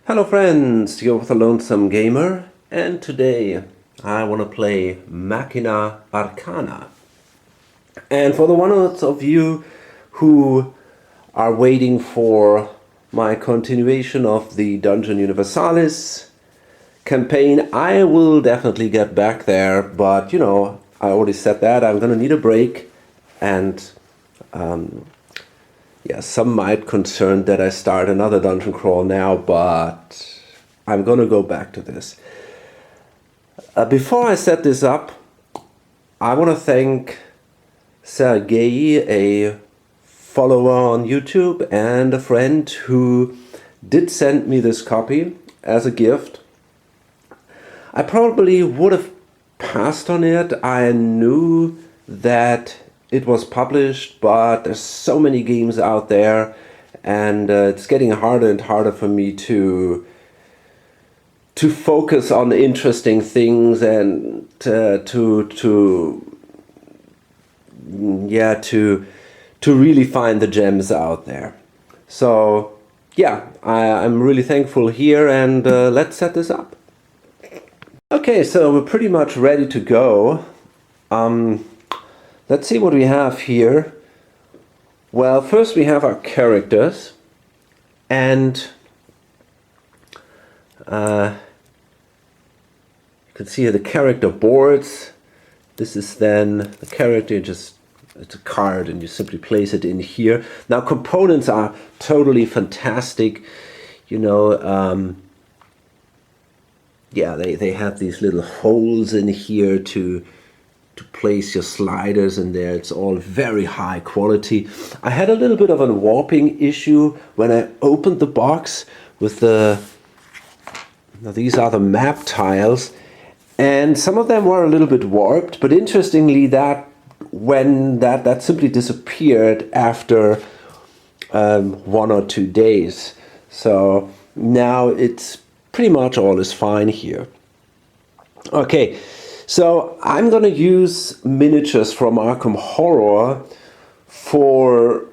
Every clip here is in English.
Hello friends, you're with the Lonesome Gamer, and today I want to play Machina Arcana. And for the ones of you who are waiting for my continuation of the Dungeon Universalis campaign, I will definitely get back there, but I already said that I'm gonna need a break, and yeah, some might concern that I start another dungeon crawl now, but I'm gonna go back to this. Before I set this up, I want to thank Sergey, a follower on YouTube and a friend who did send me this copy as a gift. I probably would have passed on it. I knew that it was published, but there's so many games out there, and it's getting harder and harder for me to focus on interesting things and to really find the gems out there. So yeah, I'm really thankful here, and let's set this up. Okay, so we're pretty much ready to go. Let's see what we have here. Well, first we have our characters, and you can see here the character boards. This is then the character, it's a card and you simply place it in here. Now components are totally fantastic. Yeah, they have these little holes in here to place your sliders in there. It's all very high quality. I had a little bit of a warping issue when I opened the box with these are the map tiles, and some of them were a little bit warped, but interestingly that simply disappeared after 1 or 2 days. So now it's pretty much all is fine here. Okay, so I'm gonna use miniatures from Arkham Horror for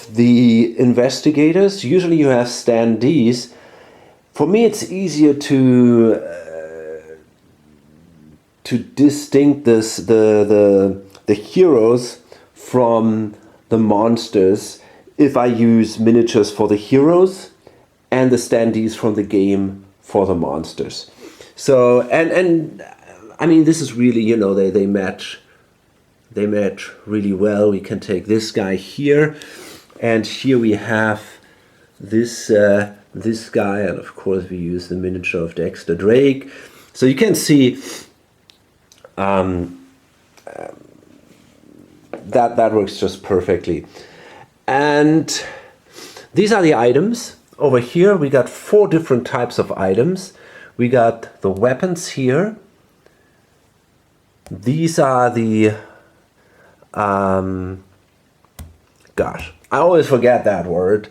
the investigators. Usually you have standees. For me it's easier to distinct the heroes from the monsters if I use miniatures for the heroes and the standees from the game for the monsters. So and I mean, this is really, they match really well. We can take this guy here, and here we have this guy, and of course we use the miniature of Dexter Drake. So you can see that works just perfectly. And these are the items. Over here we got 4 different types of items. We got the weapons here. These are the gosh, I always forget that word.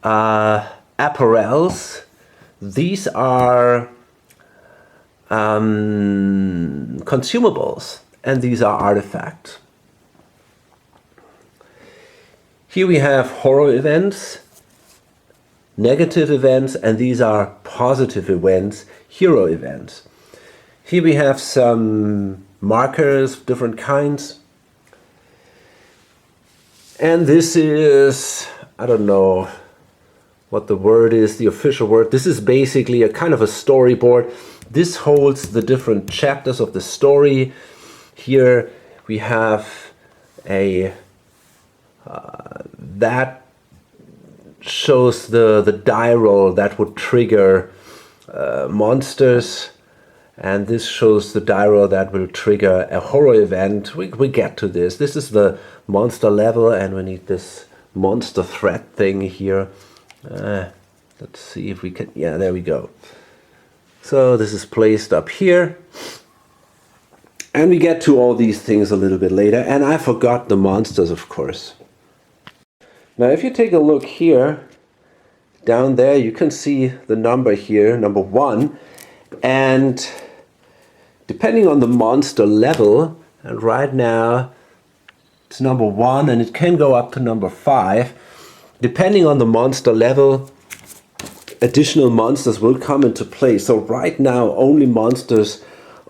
Apparels. These are consumables, and these are artifacts. Here we have horror events, negative events, and these are positive events, hero events. Here we have some markers of different kinds. And this is, I don't know what the word is, the official word. This is basically a kind of a storyboard. This holds the different chapters of the story. Here we have a that shows the die roll that would trigger monsters, and this shows the die roll that will trigger a horror event. We get to this. This is the monster level, and we need this monster threat thing here. Let's see if we can, yeah, there we go. So this is placed up here, and we get to all these things a little bit later, and I forgot the monsters, of course. Now if you take a look here, down there you can see the number here, number 1, and depending on the monster level, and right now it's number 1 and it can go up to number 5, depending on the monster level, additional monsters will come into play. So right now only monsters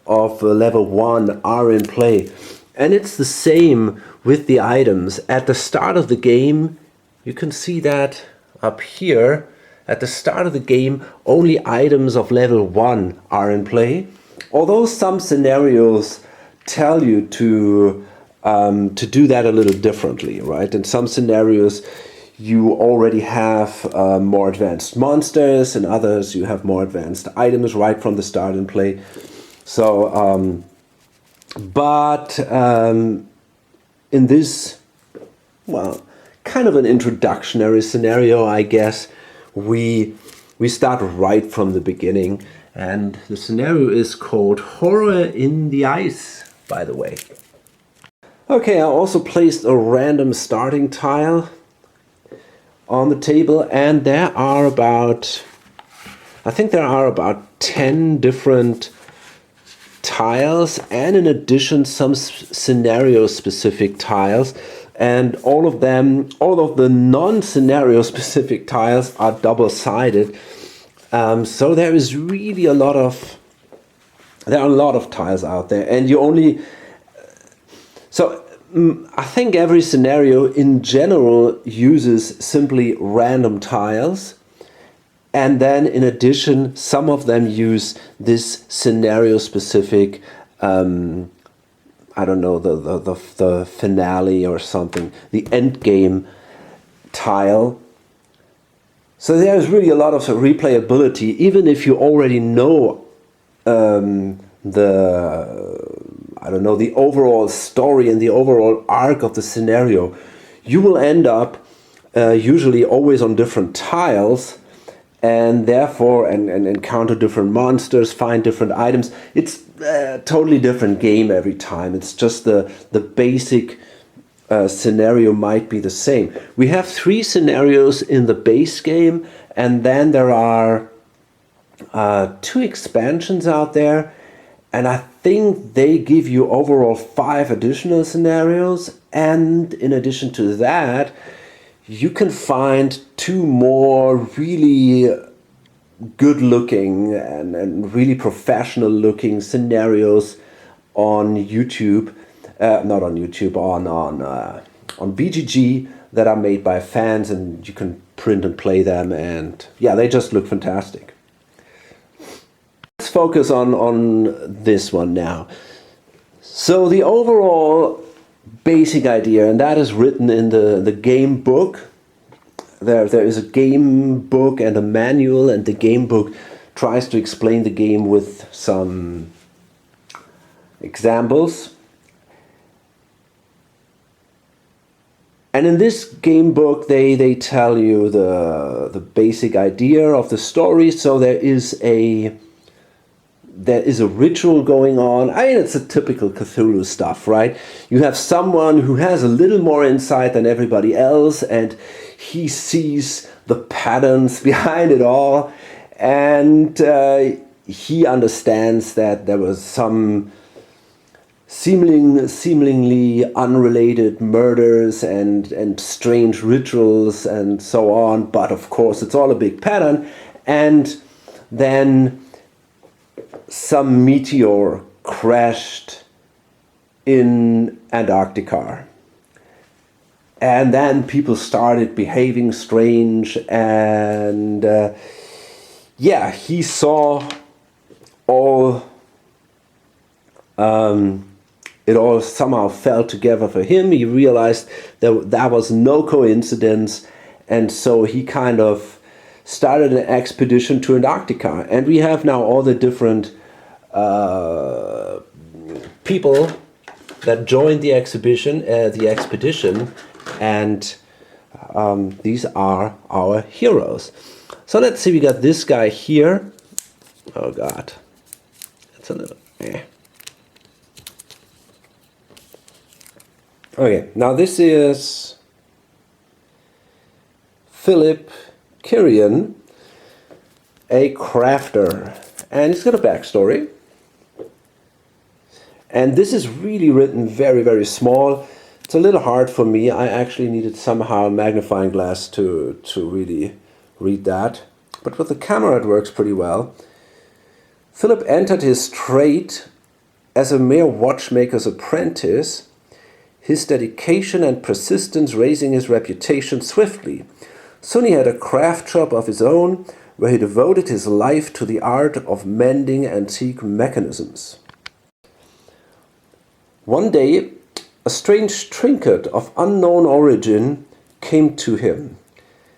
of level 1 are in play. And it's the same with the items. At the start of the game, you can see that up here, at the start of the game, only items of level 1 are in play. Although some scenarios tell you to do that a little differently, right? In some scenarios, you already have more advanced monsters, and others you have more advanced items right from the start in play. So, in this, well, kind of an introductionary scenario, I guess, we start right from the beginning, and the scenario is called Horror in the Ice, by the way. Okay, I also placed a random starting tile on the table, and there are about, I think there are about 10 different tiles, and in addition some scenario specific tiles, and all of the non-scenario specific tiles are double-sided. So there is really there are a lot of tiles out there, and you only, so I think every scenario in general uses simply random tiles, and then in addition some of them use this scenario specific, I don't know, the finale or something, the end game tile. So there's really a lot of replayability, even if you already know the overall story and the overall arc of the scenario. You will end up usually always on different tiles, and therefore and encounter different monsters, find different items. It's a totally different game every time. It's just the basic scenario might be the same. We have 3 scenarios in the base game, and then there are 2 expansions out there, and I think they give you overall 5 additional scenarios, and in addition to that you can find 2 more really good looking and really professional looking scenarios on YouTube, not on YouTube, on BGG, that are made by fans, and you can print and play them, and yeah, they just look fantastic. Let's focus on this one now. So the overall basic idea, and that is written in the game book. There is a game book and a manual, and the game book tries to explain the game with some examples. And in this game book they tell you the basic idea of the story. So there is a ritual going on. I mean, it's a typical Cthulhu stuff, right? You have someone who has a little more insight than everybody else, and he sees the patterns behind it all, and he understands that there was some seemingly unrelated murders and strange rituals and so on, but of course it's all a big pattern. And then some meteor crashed in Antarctica, and then people started behaving strange, and yeah, he saw all it all somehow fell together for him. He realized that was no coincidence, and so he kind of started an expedition to Antarctica. And we have now all the different people that joined the expedition, and these are our heroes. So let's see, we got this guy here. Oh god, it's a little Okay, now this is Philip Kirian, a crafter, and he's got a backstory. And this is really written very, very small. It's a little hard for me. I actually needed somehow a magnifying glass to really read that. but with the camera it works pretty well. Philip entered his trade as a mere watchmaker's apprentice, his dedication and persistence raising his reputation swiftly. Soon he had a craft shop of his own, where he devoted his life to the art of mending antique mechanisms. One day, a strange trinket of unknown origin came to him.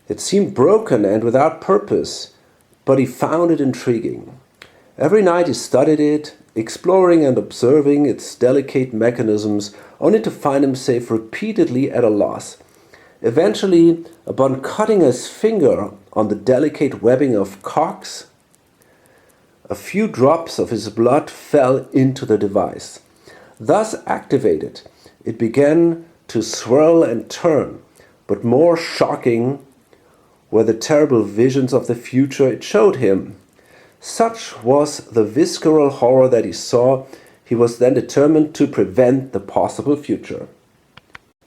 It seemed broken and without purpose, but he found it intriguing. Every night he studied it, exploring and observing its delicate mechanisms, only to find himself repeatedly at a loss. Eventually, upon cutting his finger on the delicate webbing of cogs, a few drops of his blood fell into the device. Thus activated, it began to swirl and turn, but more shocking were the terrible visions of the future it showed him. Such was the visceral horror that he saw, he was then determined to prevent the possible future.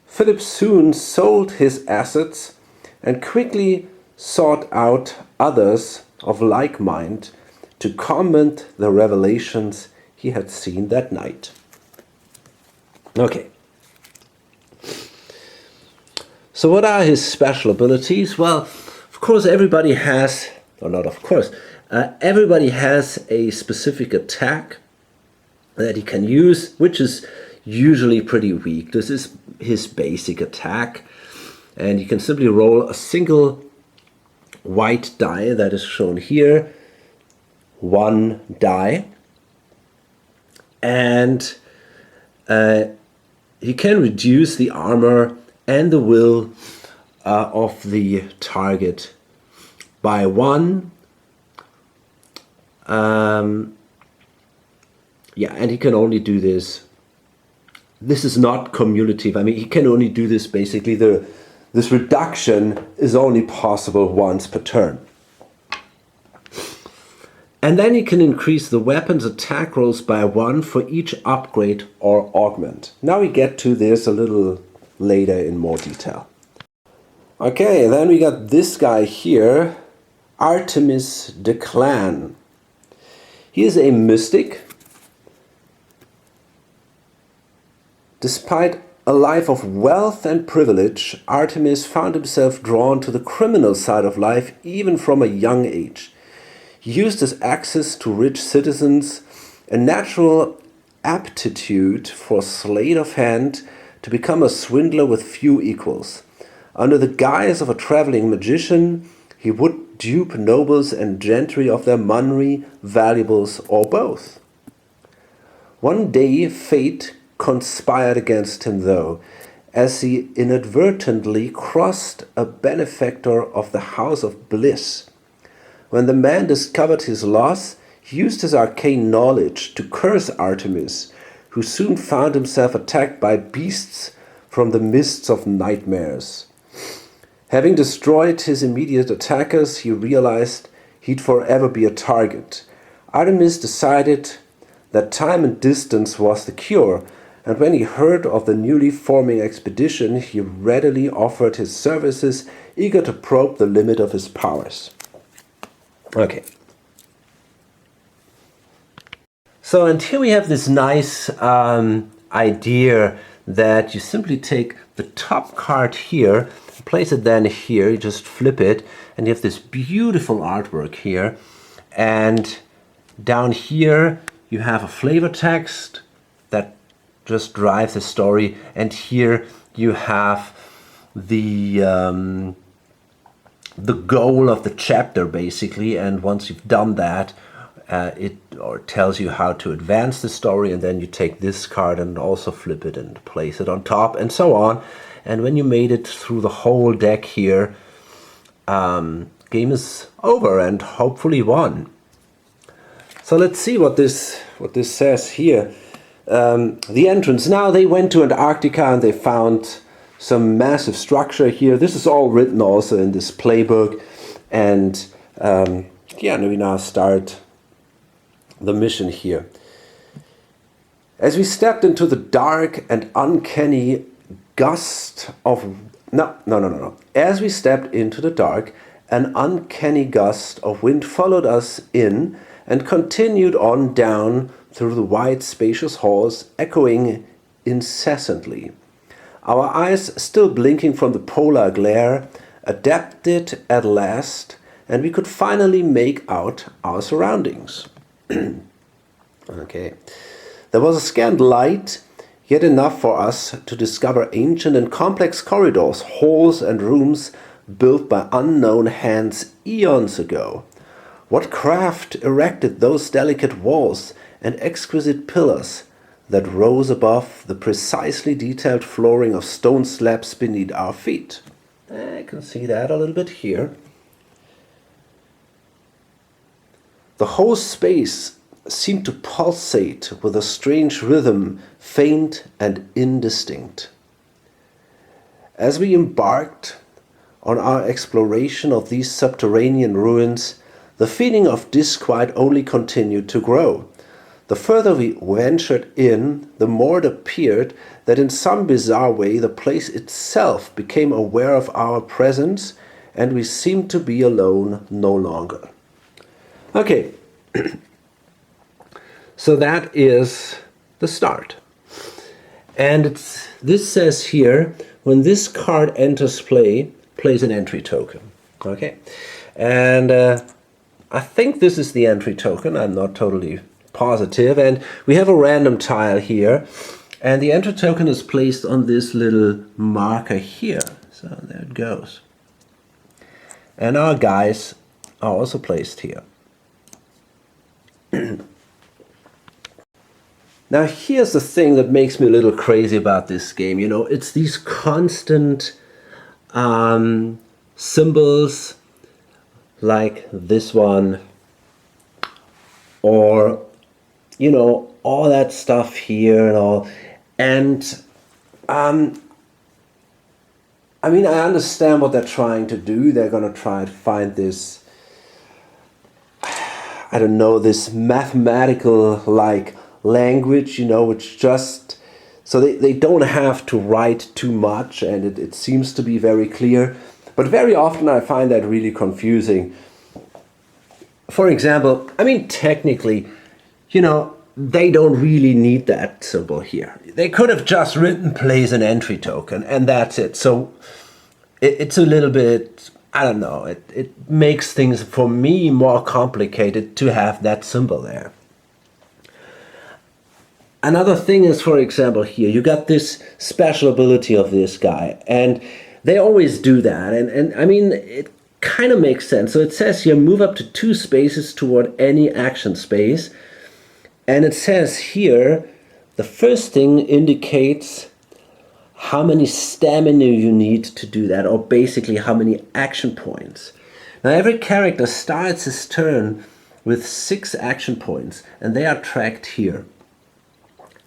Philip soon sold his assets and quickly sought out others of like mind to comment the revelations he had seen that night. Okay. So what are his special abilities? Well, of course everybody has, or not of course, everybody has a specific attack that he can use, which is usually pretty weak. This is his basic attack, and you can simply roll a single white die that is shown here, one die, and he can reduce the armor and the will of the target by one. And he can only do this. This is not cumulative. I mean, he can only do this basically. This reduction is only possible once per turn. And then he can increase the weapon's attack rolls by one for each upgrade or augment. Now we get to this a little later in more detail. Okay, then we got this guy here, Artemis the Clan. He is a mystic. Despite a life of wealth and privilege, Artemis found himself drawn to the criminal side of life even from a young age. He used his access to rich citizens, a natural aptitude for sleight of hand, to become a swindler with few equals. Under the guise of a traveling magician, he would dupe nobles and gentry of their money, valuables, or both. One day, fate conspired against him, though, as he inadvertently crossed a benefactor of the House of Bliss. When the man discovered his loss, he used his arcane knowledge to curse Artemis, who soon found himself attacked by beasts from the mists of nightmares. Having destroyed his immediate attackers, he realized he'd forever be a target. Artemis decided that time and distance was the cure, and when he heard of the newly forming expedition, he readily offered his services, eager to probe the limit of his powers. Okay. So, and here we have this nice idea that you simply take the top card here, place it then here, you just flip it, and you have this beautiful artwork here. And down here you have a flavor text that just drives the story, and here you have the goal of the chapter basically, and once you've done that, it tells you how to advance the story, and then you take this card and also flip it and place it on top, and so on. And when you made it through the whole deck here, game is over and hopefully won. So let's see what this says here. The entrance. Now they went to Antarctica and they found some massive structure here. This is all written also in this playbook, and we now start the mission here. As we stepped into the dark and uncanny gust of As we stepped into the dark, an uncanny gust of wind followed us in and continued on down through the wide, spacious halls, echoing incessantly. Our eyes, still blinking from the polar glare, adapted at last, and we could finally make out our surroundings. Okay. There was a scant light, yet enough for us to discover ancient and complex corridors, halls and rooms built by unknown hands eons ago. What craft erected those delicate walls and exquisite pillars that rose above the precisely detailed flooring of stone slabs beneath our feet? I can see that a little bit here. The whole space seemed to pulsate with a strange rhythm, faint and indistinct. As we embarked on our exploration of these subterranean ruins, the feeling of disquiet only continued to grow. The further we ventured in, the more it appeared that in some bizarre way the place itself became aware of our presence, and we seemed to be alone no longer. Okay, so that is the start. And this says here, when this card enters play, plays an entry token. Okay, and I think this is the entry token. I'm not totally positive. And we have a random tile here, and the entry token is placed on this little marker here. So there it goes. And our guys are also placed here. Now here's the thing that makes me a little crazy about this game. You know, it's these constant symbols like this one, or you know, all that stuff here and all. And I mean, I understand what they're trying to do. They're going to try to find this, I don't know, this mathematical like language, you know, which just, so they don't have to write too much, and it seems to be very clear. But very often I find that really confusing. For example, I mean, technically, you know, they don't really need that symbol here. They could have just written plays an entry token, and that's it. So it's a little bit, I don't know, it makes things for me more complicated to have that symbol there. Another thing is, for example, here you got this special ability of this guy, and they always do that, and I mean, it kind of makes sense. So it says here, move up to 2 spaces toward any action space, and it says here, the first thing indicates how many stamina you need to do that, or basically how many action points. Now every character starts his turn with 6 action points, and they are tracked here.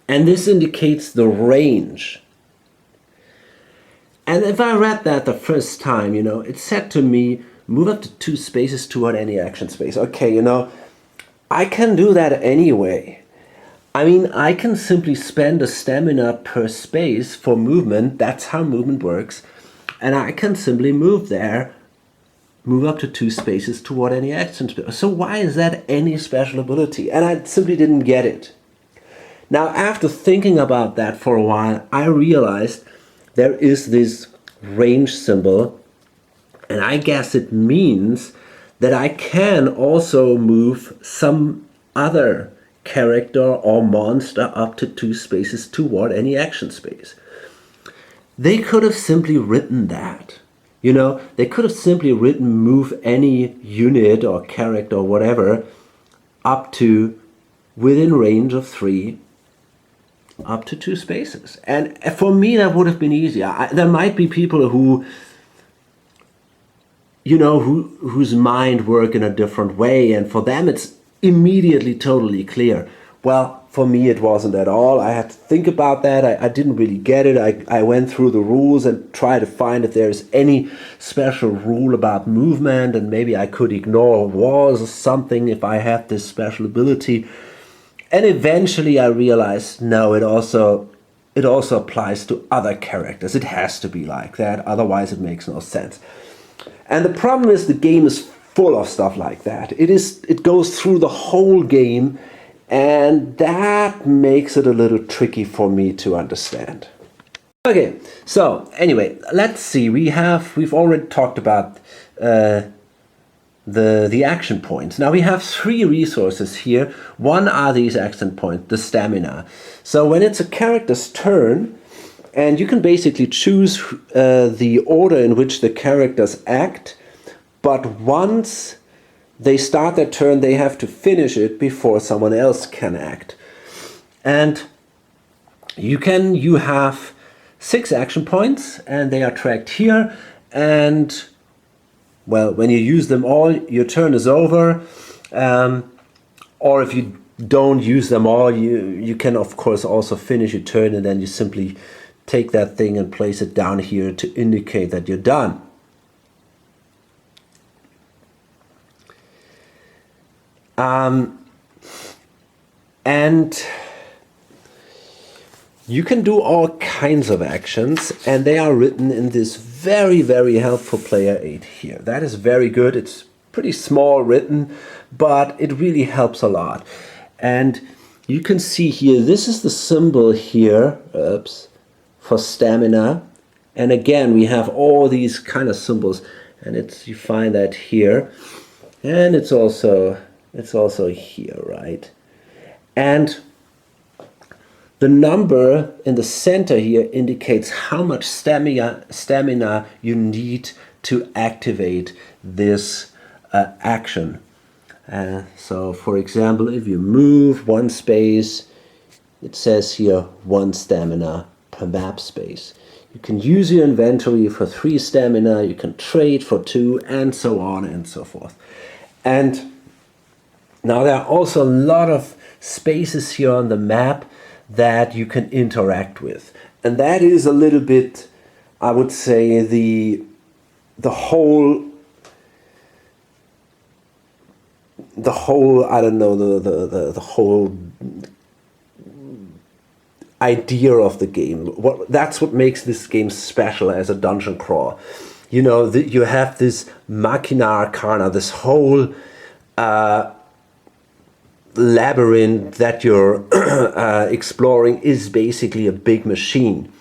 And this indicates the range. And if I read that the first time, you know, it said to me, move up to 2 spaces toward any action space. Okay, you know, I can do that anyway. I mean, I can simply spend a stamina per space for movement. That's how movement works. And I can simply move there, move up to 2 spaces toward any action space. So why is that any special ability? And I simply didn't get it. Now, after thinking about that for a while, I realized there is this range symbol, and I guess it means that I can also move some other character or monster up to 2 spaces toward any action space. They could have simply written that. You know, they could have simply written move any unit or character or whatever up to within range of 3 up to 2 spaces. And for me, that would have been easier. There might be people who, you know, whose mind work in a different way, and for them it's immediately totally clear. Well, for me it wasn't at all. I had to think about that. I didn't really get it. I went through the rules and tried to find if there's any special rule about movement, and maybe I could ignore walls or something if I had this special ability. And eventually I realized, no, it also applies to other characters. It has to be like that, otherwise it makes no sense. And the problem is the game is full of stuff like that. It goes through the whole game, and that makes it a little tricky for me to understand. Okay, so anyway, let's see. We've already talked about the action points. Now we have 3 resources here. One are these action points, the stamina. So when it's a character's turn, and you can basically choose the order in which the characters act, but once they start their turn, they have to finish it before someone else can act. And you have 6 action points, and they are tracked here, and well, when you use them all, your turn is over. Or if you don't use them all, you can of course also finish your turn, and then you simply take that thing and place it down here to indicate that you're done. And you can do all kinds of actions, and they are written in this very, very helpful player aid here. That is very good. It's pretty small written, but it really helps a lot. And you can see here, this is the symbol here, for stamina. And again, we have all these kind of symbols, and you find that here. And it's also here, right? And the number in the center here indicates how much stamina you need to activate this action. So for example, if you move 1 space, it says here 1 stamina per map space. You can use your inventory for 3 stamina, you can trade for 2, and so on and so forth. And now there are also a lot of spaces here on the map that you can interact with, and that is a little bit, I would say, the whole I don't know, the whole idea of the game. That's what makes this game special as a dungeon crawl. You know, you have this Machina Arcana, this whole labyrinth that you're exploring is basically a big machine,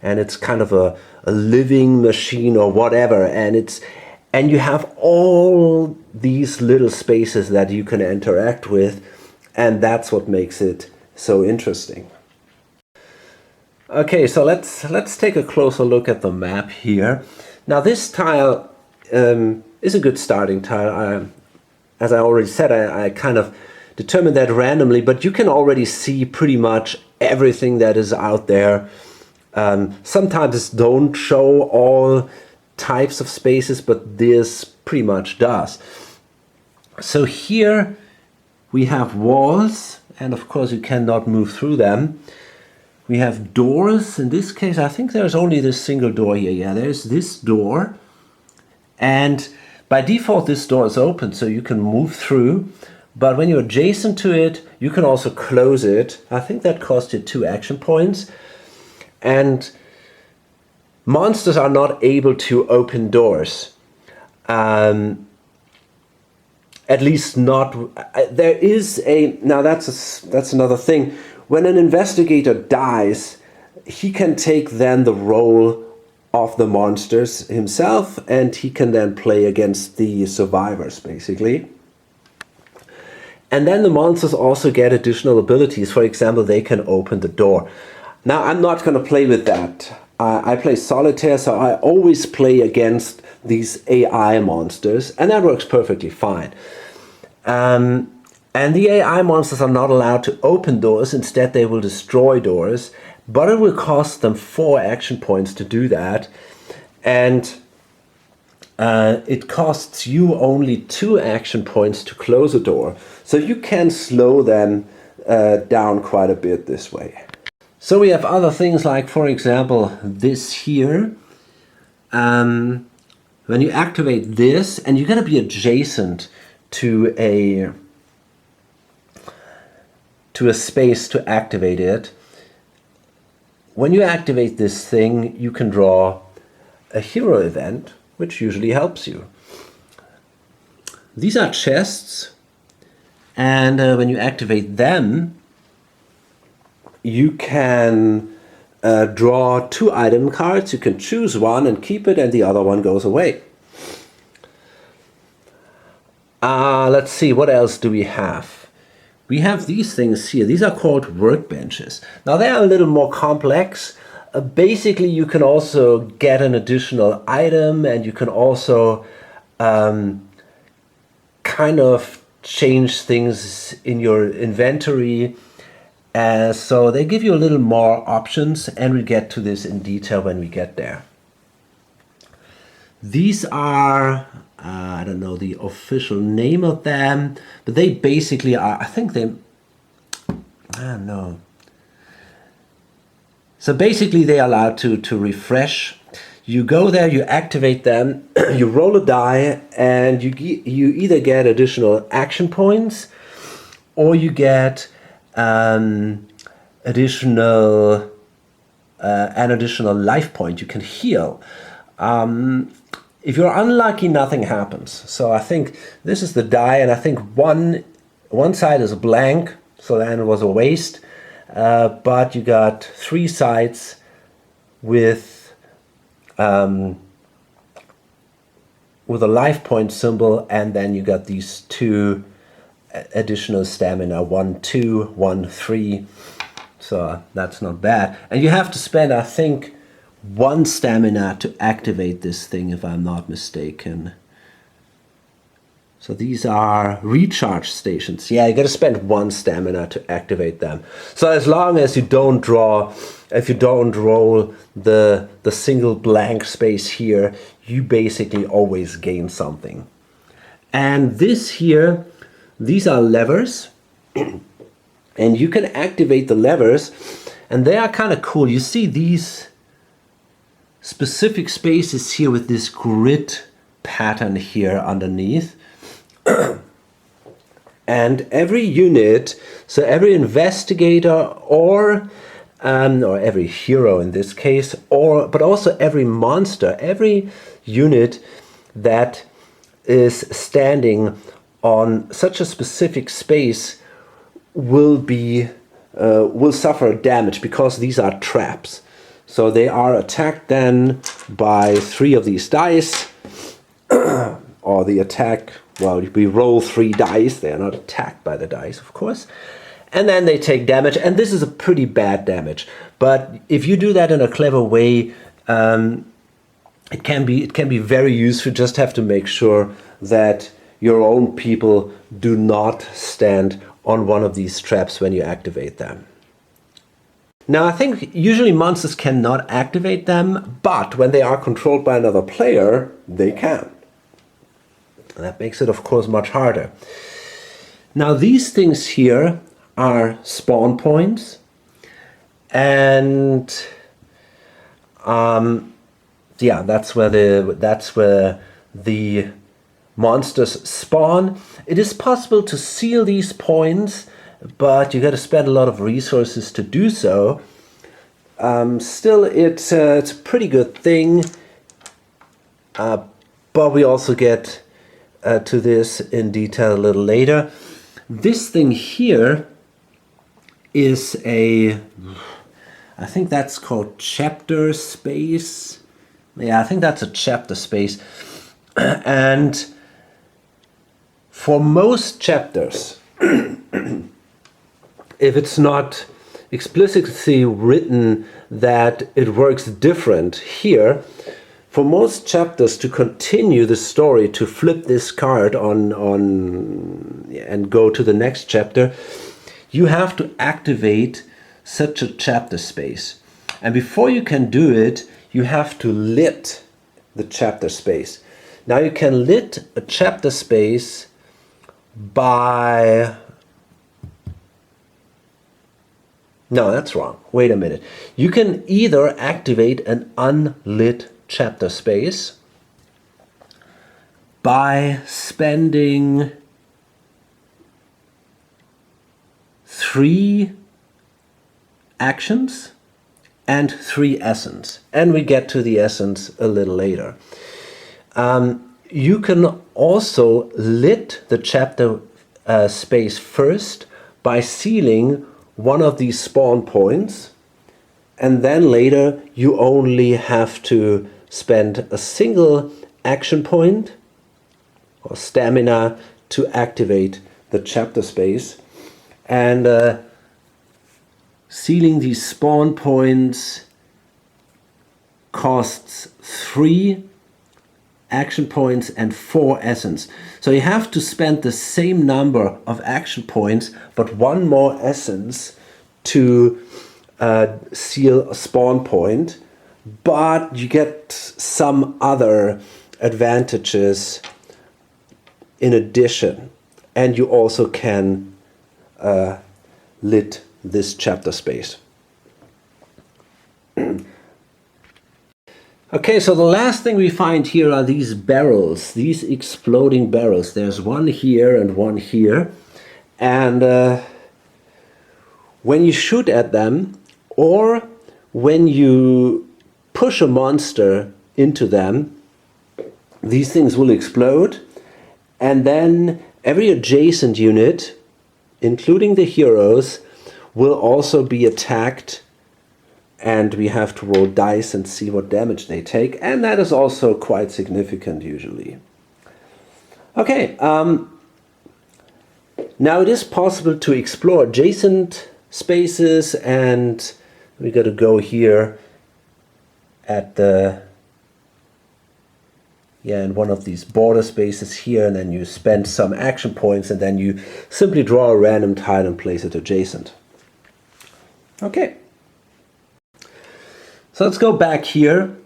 and it's kind of a living machine or whatever, and you have all these little spaces that you can interact with, and that's what makes it so interesting. Okay, so let's take a closer look at the map here. Now this tile is a good starting tile. As I already said, I kind of determined that randomly, but you can already see pretty much everything that is out there. Sometimes it don't show all types of spaces, but this pretty much does. So here we have walls, and of course you cannot move through them. We have doors. In this case, I think there's only this single door here. Yeah, there's this door, and by default this door is open, so you can move through. But when you're adjacent to it, you can also close it. I think that cost you 2 action points. And monsters are not able to open doors. At least not. There is a. Now that's another thing. When an investigator dies, he can take then the role of the monsters himself, and he can then play against the survivors, basically. And then the monsters also get additional abilities. For example, they can open the door. Now, I'm not going to play with that. I play solitaire, so I always play against these AI monsters, and that works perfectly fine. And the AI monsters are not allowed to open doors. Instead, they will destroy doors, but it will cost them 4 action points to do that. And it costs you only 2 action points to close a door. So you can slow them down quite a bit this way. So we have other things like, for example, this here. When you activate this, and you're going to be adjacent to a space to activate it. When you activate this thing, you can draw a hero event, which usually helps you. These are chests, and when you activate them, you can draw 2 item cards. You can choose one and keep it, and the other one goes away. Let's see, what else do we have? We have these things here. These are called workbenches. Now they are a little more complex. Basically, you can also get an additional item, and you can also kind of change things in your inventory. So they give you a little more options, and we'll get to this in detail when we get there. These are, I don't know the official name of them, but they basically are, I don't know. So basically they allow to refresh. You go there, you activate them, you roll a die, and you either get additional action points, or you get an additional life point. You can heal. If you're unlucky, nothing happens. So I think this is the die, and I think one side is blank, so then it was a waste. But you got 3 sides with a life point symbol, and then you got these 2 additional stamina, 1, 2, 1, 3. So that's not bad. And you have to spend, I think, 1 stamina to activate this thing, if I'm not mistaken. So these are recharge stations. Yeah, you got to spend 1 stamina to activate them. So as long as you don't roll the single blank space here, you basically always gain something. And this here, these are levers, and you can activate the levers, and they are kind of cool. You see these specific spaces here with this grid pattern here underneath. And every unit, so every investigator or every hero in this case, but also every monster, every unit that is standing on such a specific space will suffer damage, because these are traps. So they are attacked then by 3 of these dice, or the attack, well, we roll 3 dice. They are not attacked by the dice, of course. And then they take damage, and this is a pretty bad damage. But if you do that in a clever way, it can be very useful. Just have to make sure that your own people do not stand on one of these traps when you activate them. Now, I think usually monsters cannot activate them, but when they are controlled by another player, they can. And that makes it, of course, much harder. Now, these things here are spawn points, and yeah, that's where the monsters spawn. It is possible to seal these points, but you got to spend a lot of resources to do so. Still, it's a pretty good thing, but we also get to this in detail a little later. This thing here is I think that's called chapter space. Yeah, I think that's a chapter space. And for most chapters, if it's not explicitly written that it works different here, for most chapters to continue the story, to flip this card on and go to the next chapter, you have to activate such a chapter space. And before you can do it, you have to lit the chapter space. Now you can lit a chapter space by... No, that's wrong. Wait a minute. You can either activate an unlit chapter space by spending 3 actions and 3 essence. And we get to the essence a little later. You can also lit the chapter space first by sealing one of these spawn points, and then later you only have to spend a single action point or stamina to activate the chapter space. And sealing these spawn points costs 3 action points and 4 essence. So you have to spend the same number of action points but 1 more essence to seal a spawn point, but you get some other advantages in addition, and you also can lit this chapter space. Okay, so the last thing we find here are these barrels, these exploding barrels. There's one here and one here. And when you shoot at them, or when you push a monster into them, these things will explode. And then every adjacent unit, including the heroes, will also be attacked. And we have to roll dice and see what damage they take. And that is also quite significant usually. Okay, now it is possible to explore adjacent spaces, and we got to go here at the, in one of these border spaces here, and then you spend some action points, and then you simply draw a random tile and place it adjacent. Okay. So let's go back here.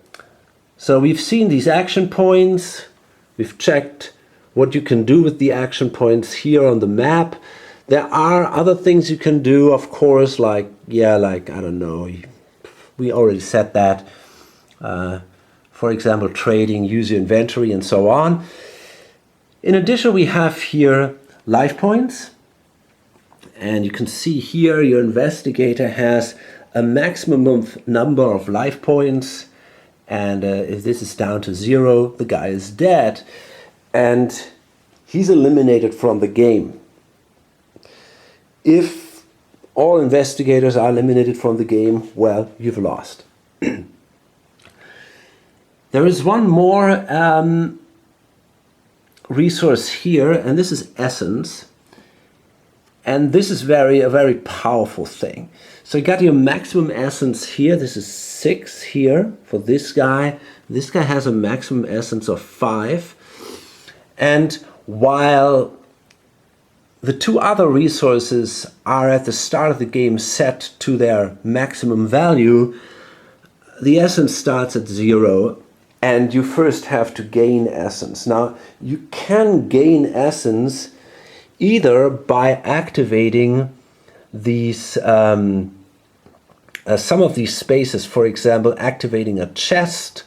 So we've seen these action points. We've checked what you can do with the action points here on the map. There are other things you can do, of course, like, I don't know, we already said that. For example, trading, use your inventory, and so on. In addition, we have here life points. And you can see here your investigator has a maximum number of life points, and if this is down to 0, the guy is dead and he's eliminated from the game. If all investigators are eliminated from the game, well, you've lost. There is one more resource here, and this is essence. And this is a very powerful thing. So you got your maximum essence here. This is 6 here for this guy. This guy has a maximum essence of 5. And while the 2 other resources are at the start of the game set to their maximum value, the essence starts at 0, and you first have to gain essence. Now, you can gain essence either by activating these some of these spaces, for example, activating a chest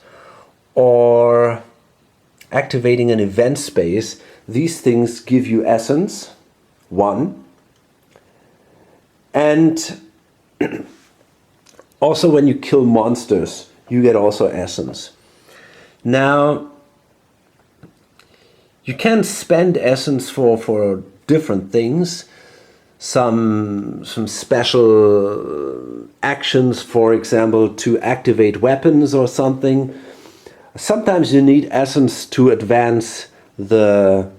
or activating an event space. These things give you essence, 1. And also when you kill monsters, you get also essence. Now, you can spend essence for different things. Some special actions, for example, to activate weapons or something. Sometimes you need essence to advance the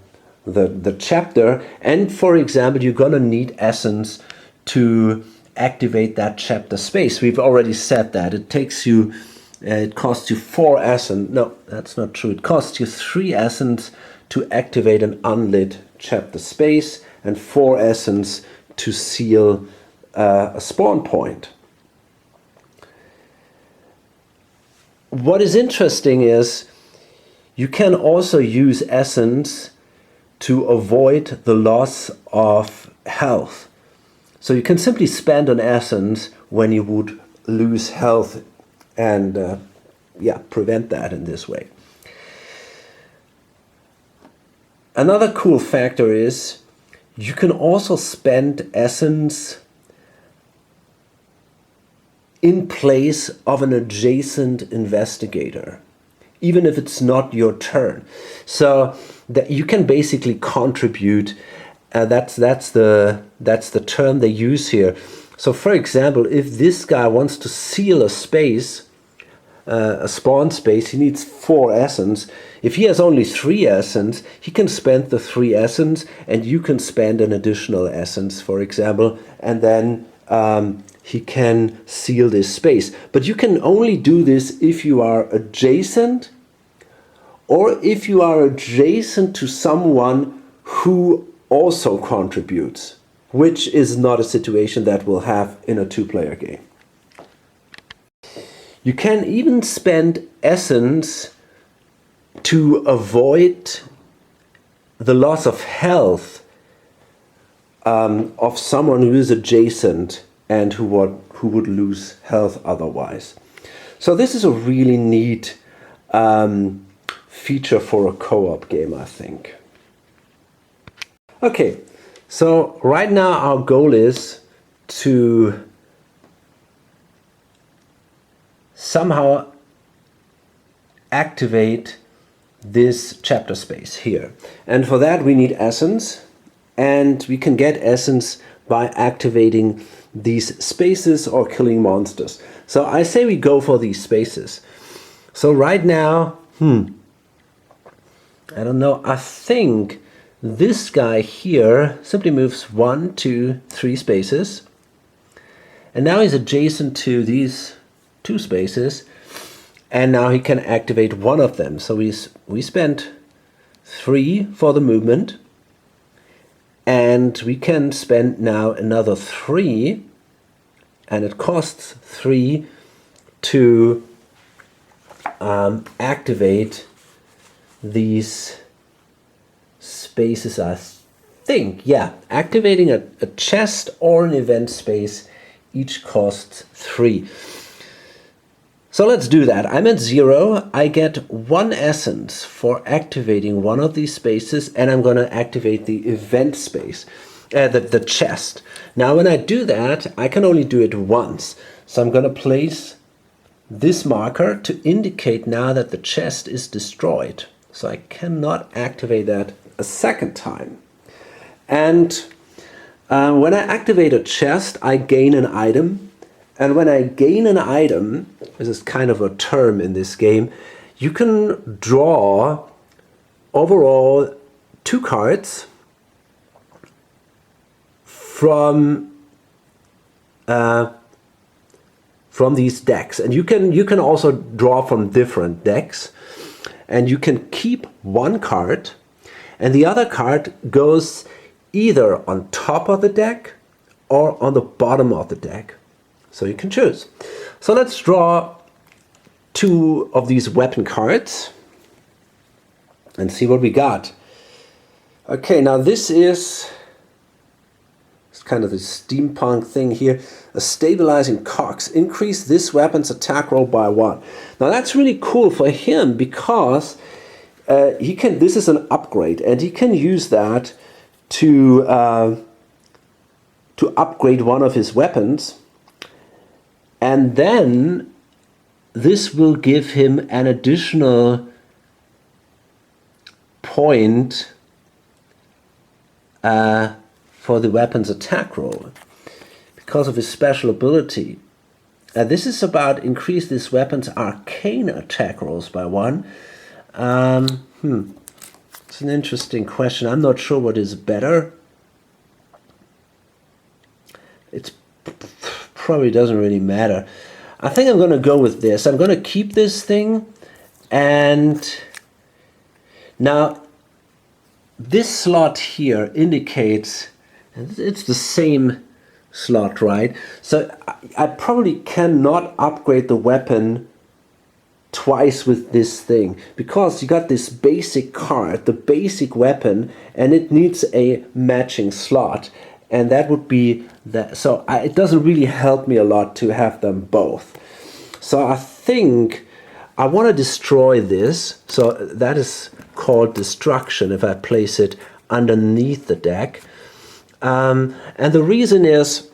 chapter, and for example, you're gonna need essence to activate that chapter space. We've already said that it takes you, it costs you 4 essence. No, that's not true. It costs you 3 essence to activate an unlit chapter space, and 4 essence to seal a spawn point. What is interesting is you can also use essence to avoid the loss of health. So you can simply spend an essence when you would lose health and prevent that in this way. Another cool factor is you can also spend essence in place of an adjacent investigator. even if it's not your turn. So that you can basically contribute. That's the term they use here. So for example, if this guy wants to seal a space, a spawn space, he needs 4 essence. If he has only 3 essence, he can spend the 3 essence, and you can spend an additional essence, for example, and then he can seal this space. But you can only do this if you are adjacent, or if you are adjacent to someone who also contributes, which is not a situation that we'll have in a 2-player game. You can even spend essence to avoid the loss of health of someone who is adjacent and who would lose health otherwise. So this is a really neat feature for a co-op game, I think. Okay, so right now our goal is to somehow activate this chapter space here. And for that we need essence, and we can get essence by activating these spaces or killing monsters. So I say we go for these spaces. So right now, I don't know, I think this guy here simply moves 1, 2, 3 spaces. And now he's adjacent to these 2 spaces, and now he can activate one of them. So we spent 3 for the movement, and we can spend now another 3, and it costs 3 to activate these spaces, I think. Yeah, activating a chest or an event space each costs 3. So let's do that. I'm at 0. I get 1 essence for activating one of these spaces, and I'm going to activate the event space, the chest. Now when I do that, I can only do it once. So I'm going to place this marker to indicate now that the chest is destroyed. So I cannot activate that a second time. And when I activate a chest, I gain an item. And when I gain an item, this is kind of a term in this game, you can draw overall 2 cards from these decks. And you can also draw from different decks. And you can keep 1 card, and the other card goes either on top of the deck or on the bottom of the deck. So you can choose. So let's draw 2 of these weapon cards and see what we got. Okay, now this is kind of the steampunk thing here. A stabilizing cox. Increase this weapon's attack roll by 1. Now that's really cool for him because he can. This is an upgrade, and he can use that to upgrade one of his weapons. And then this will give him an additional point for the weapon's attack roll because of his special ability. This is about increase this weapon's arcane attack rolls by 1. It's an interesting question. I'm not sure what is better. It probably doesn't really matter. I think I'm going to go with this. I'm going to keep this thing, and now this slot here indicates it's the same slot, right? So I probably cannot upgrade the weapon twice with this thing because you got this basic card, the basic weapon, and it needs a matching slot, and that would be that. So it doesn't really help me a lot to have them both. So I think I want to destroy this. So that is called destruction if I place it underneath the deck. And the reason is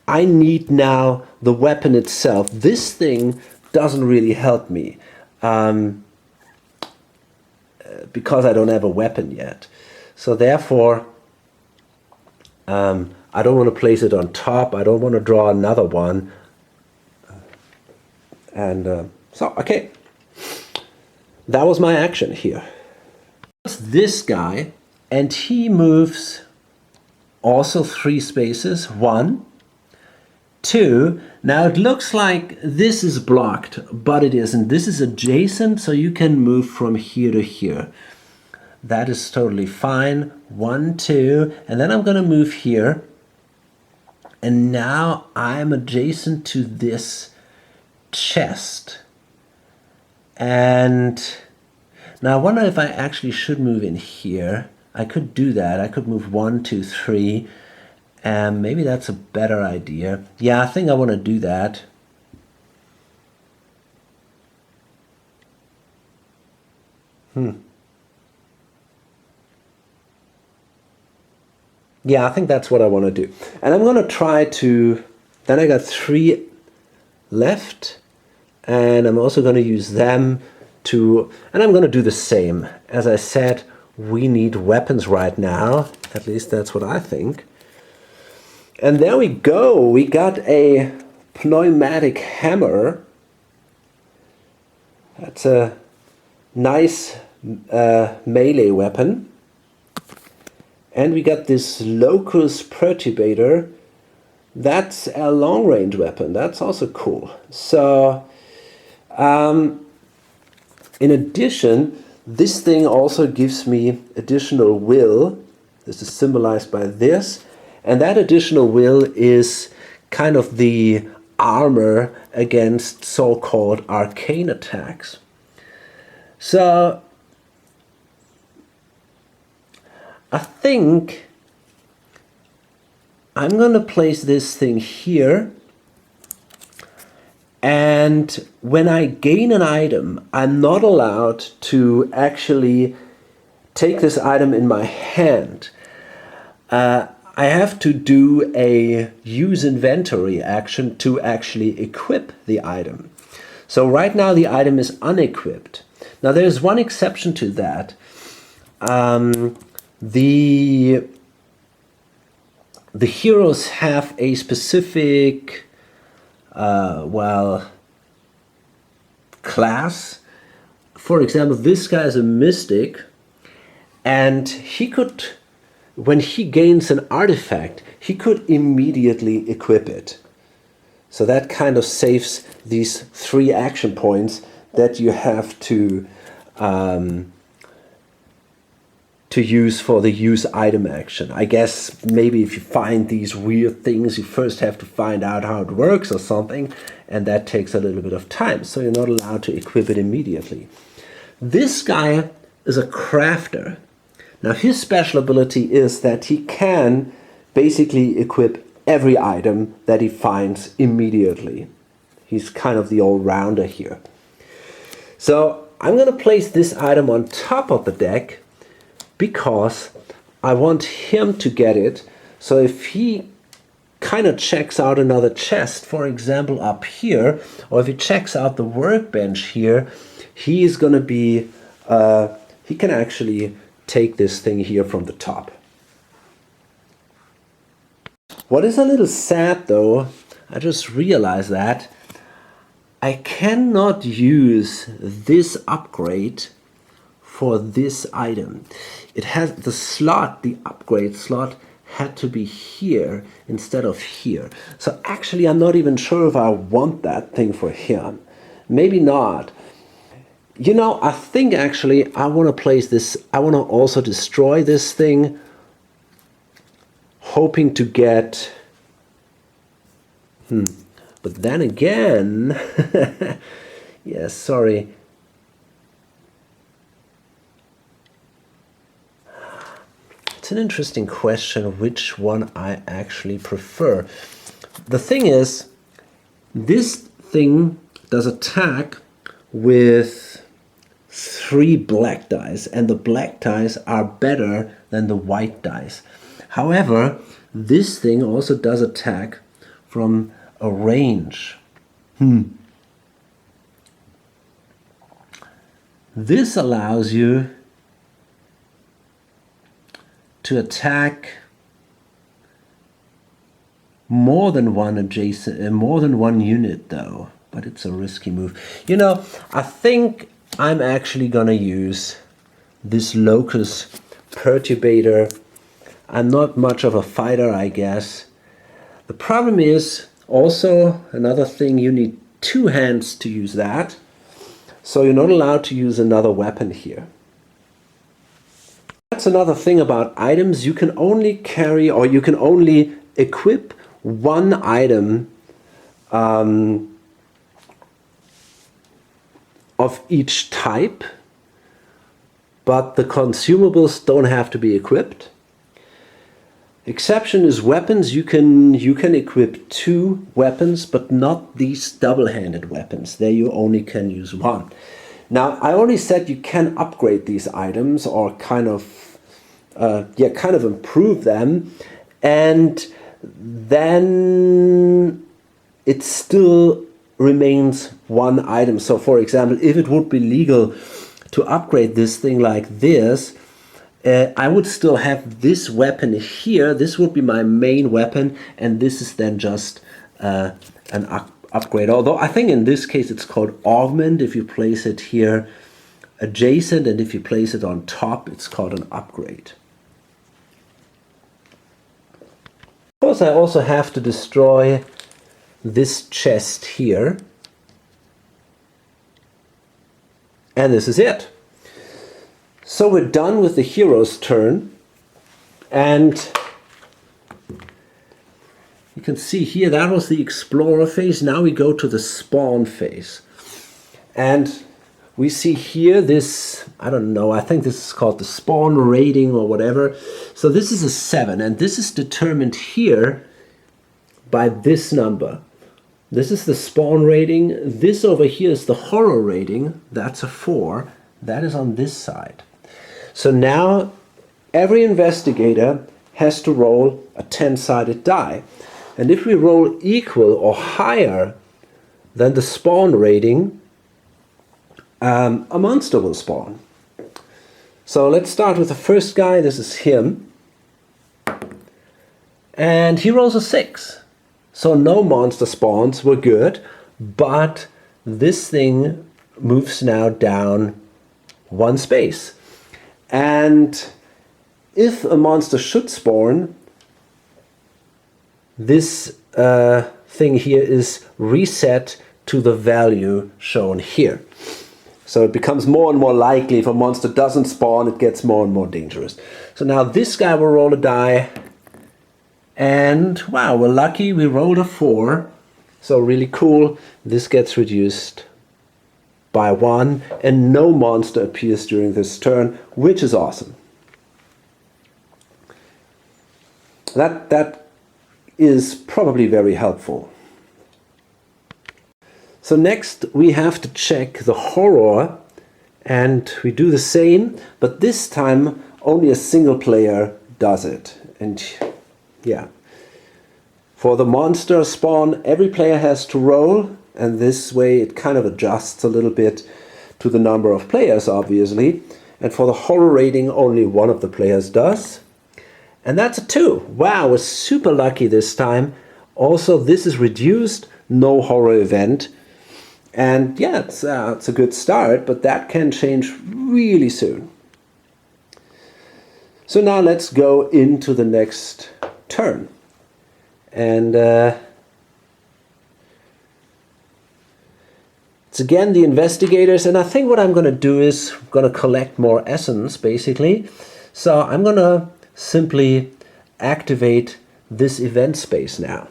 I need now the weapon itself. This thing doesn't really help me. because I don't have a weapon yet. So therefore, I don't want to place it on top. I don't want to draw another one. And so, okay. That was my action here. This guy, and he moves also 3 spaces. 1, 2. Now it looks like this is blocked, but it isn't. This is adjacent, so you can move from here to here. That is totally fine. 1, 2, and then I'm going to move here. And now I'm adjacent to this chest. And now I wonder if I actually should move in here. I could do that. I could move 1, 2, 3. And maybe that's a better idea. Yeah, I think I want to do that. Yeah, I think that's what I want to do. And I'm going to try to... Then I got 3 left. And I'm also going to use them to... And I'm going to do the same. As I said, we need weapons right now. At least that's what I think. And there we go. We got a pneumatic hammer. That's a nice melee weapon. And we got this locus perturbator. That's a long-range weapon. That's also cool. So, in addition, this thing also gives me additional will. This is symbolized by this. And that additional will is kind of the armor against so-called arcane attacks. So, I think I'm going to place this thing here, and when I gain an item, I'm not allowed to actually take this item in my hand. I have to do a use inventory action to actually equip the item. So right now the item is unequipped. Now there's one exception to that. The heroes have a specific, class. For example, this guy is a mystic, and he could, when he gains an artifact, he could immediately equip it. So that kind of saves these 3 action points that you have to use for the use item action. I guess maybe if you find these weird things, you first have to find out how it works or something, and that takes a little bit of time, so you're not allowed to equip it immediately. This guy is a crafter. Now his special ability is that he can basically equip every item that he finds immediately. He's kind of the all-rounder here. So I'm going to place this item on top of the deck because I want him to get it. So if he kind of checks out another chest, for example up here, or if he checks out the workbench here, he's going to be, he can actually take this thing here from the top. What is a little sad though, I just realized that I cannot use this upgrade for this item. It has the slot, the upgrade slot had to be here instead of here. So actually I'm not even sure if I want that thing for him. Maybe not. You know, I think actually I want to place this, I want to also destroy this thing, hoping to get, but then again, yes, sorry. It's an interesting question which one I actually prefer. The thing is, this thing does attack with 3 black dice, and the black dice are better than the white dice. However, this thing also does attack from a range. This allows you to attack more than one unit though, but it's a risky move. You know, I think I'm actually gonna use this Locus Perturbator. I'm not much of a fighter, I guess. The problem is also another thing, you need 2 hands to use that. So you're not allowed to use another weapon here. That's another thing about items. You can only carry, or you can only equip one item of each type, but the consumables don't have to be equipped. Exception is weapons. You can equip 2 weapons, but not these double-handed weapons. There you only can use 1. Now, I already said you can upgrade these items or kind of improve them, and then it still remains 1 item. So, for example, if it would be legal to upgrade this thing like this, I would still have this weapon here. This would be my main weapon, and this is then just an upgrade. Although I think in this case it's called augment if you place it here adjacent, and if you place it on top it's called an upgrade. Of course, I also have to destroy this chest here, and this is it. So we're done with the hero's turn, and you can see here that was the explorer phase. Now we go to the spawn phase, and we see here this, I don't know, I think this is called the spawn rating or whatever. So this is a 7, and this is determined here by this number. This is the spawn rating. This over here is the horror rating. That's a 4. That is on this side. So now every investigator has to roll a 10-sided die. And if we roll equal or higher than the spawn rating, a monster will spawn. So let's start with the first guy. This is him. And he rolls a 6. So no monster spawns. We're good. But this thing moves now down 1 space. And if a monster should spawn, this thing here is reset to the value shown here. So it becomes more and more likely if a monster doesn't spawn, it gets more and more dangerous. So now this guy will roll a die, and wow, we're lucky, we rolled a 4. So really cool. This gets reduced by 1, and no monster appears during this turn, which is awesome. That is probably very helpful. So next we have to check the horror, and we do the same, but this time only a single player does it. And yeah, for the monster spawn, every player has to roll, and this way it kind of adjusts a little bit to the number of players, obviously. And for the horror rating, only one of the players does. And that's a 2. Wow, we're super lucky this time. Also, this is reduced, no horror event. And yeah, it's a good start, but that can change really soon. So now let's go into the next turn. And it's again the investigators, and I think what I'm going to do is I'm going to collect more essence, basically. So I'm going to simply activate this event space now.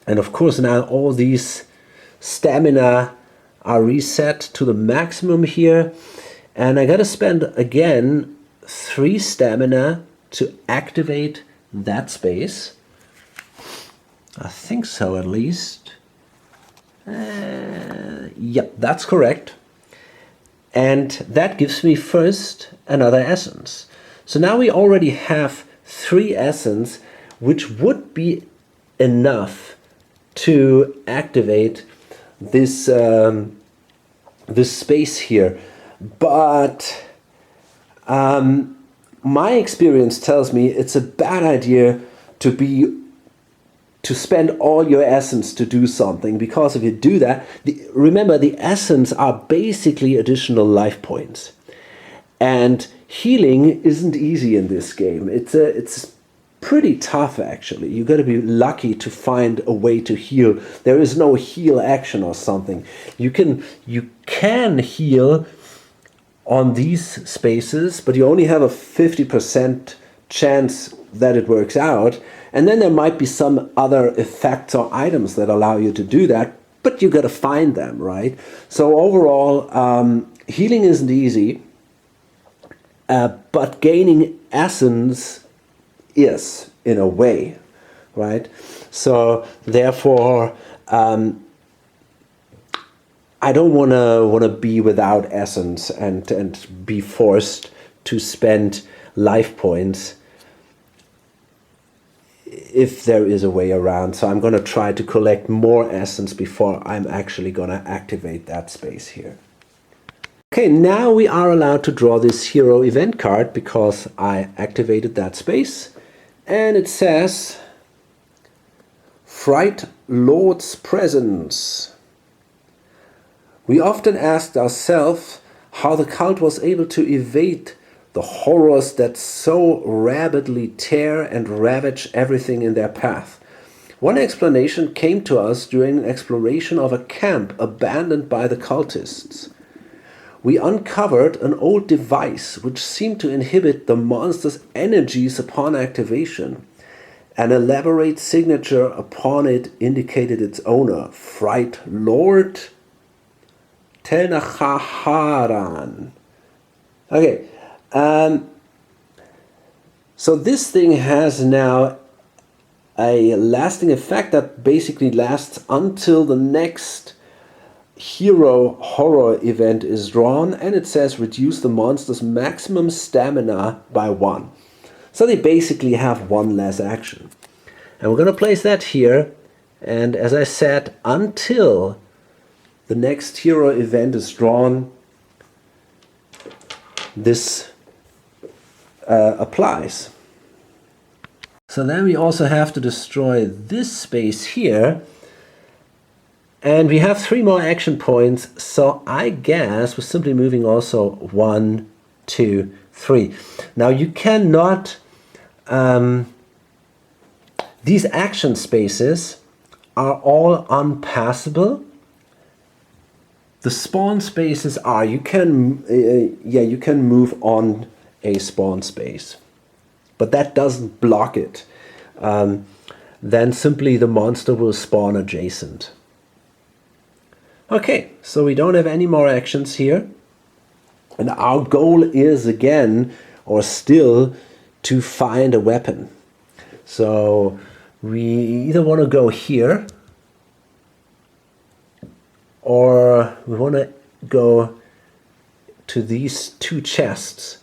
And of course now all these stamina are reset to the maximum here, and I got to spend again 3 stamina to activate that space. I think so, at least. Yep, that's correct. And that gives me first another essence. So now we already have 3 essence, which would be enough to activate this this space here. But my experience tells me it's a bad idea to spend all your essence to do something, because if you do that, remember the essence are basically additional life points. And healing isn't easy in this game. It's pretty tough, actually. You got to be lucky to find a way to heal. There is no heal action or something. You can heal on these spaces, but you only have a 50% chance that it works out. And then there might be some other effects or items that allow you to do that, but you got to find them, right? So overall, healing isn't easy, but gaining essence is, in a way, right? So therefore, I don't want to be without essence and be forced to spend life points if there is a way around. So I'm going to try to collect more essence before I'm actually going to activate that space here. Okay, now we are allowed to draw this hero event card because I activated that space. And it says, Fright Lord's Presence. We often asked ourselves how the cult was able to evade the horrors that so rapidly tear and ravage everything in their path. One explanation came to us during an exploration of a camp abandoned by the cultists. We uncovered an old device which seemed to inhibit the monster's energies upon activation. An elaborate signature upon it indicated its owner, Fright Lord Tenachaharan. Okay, so this thing has now a lasting effect that basically lasts until the next hero horror event is drawn, and it says reduce the monster's maximum stamina by 1. So they basically have one less action. And we're going to place that here, and as I said, until the next hero event is drawn, this applies. So then we also have to destroy this space here. And we have 3 more action points, so I guess we're simply moving also 1, 2, 3. Now you cannot, these action spaces are all unpassable. The spawn spaces are, you can move on a spawn space, but that doesn't block it. Then simply the monster will spawn adjacent. Okay, so we don't have any more actions here. And our goal is again, or still, to find a weapon. So we either want to go here, or we want to go to these 2 chests.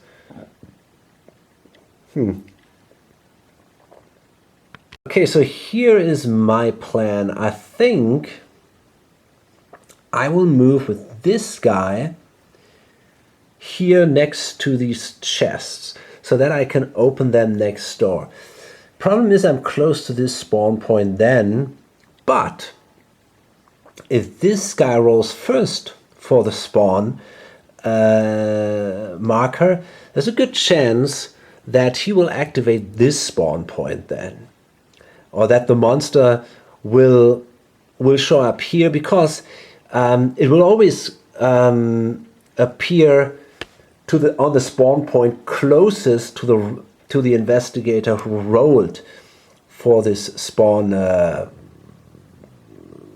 Okay, so here is my plan. I think I will move with this guy here next to these chests so that I can open them next door. Problem is I'm close to this spawn point then, but if this guy rolls first for the spawn marker, there's a good chance that he will activate this spawn point then, or that the monster will show up here, because it will always appear on the spawn point closest to the investigator who rolled for this spawn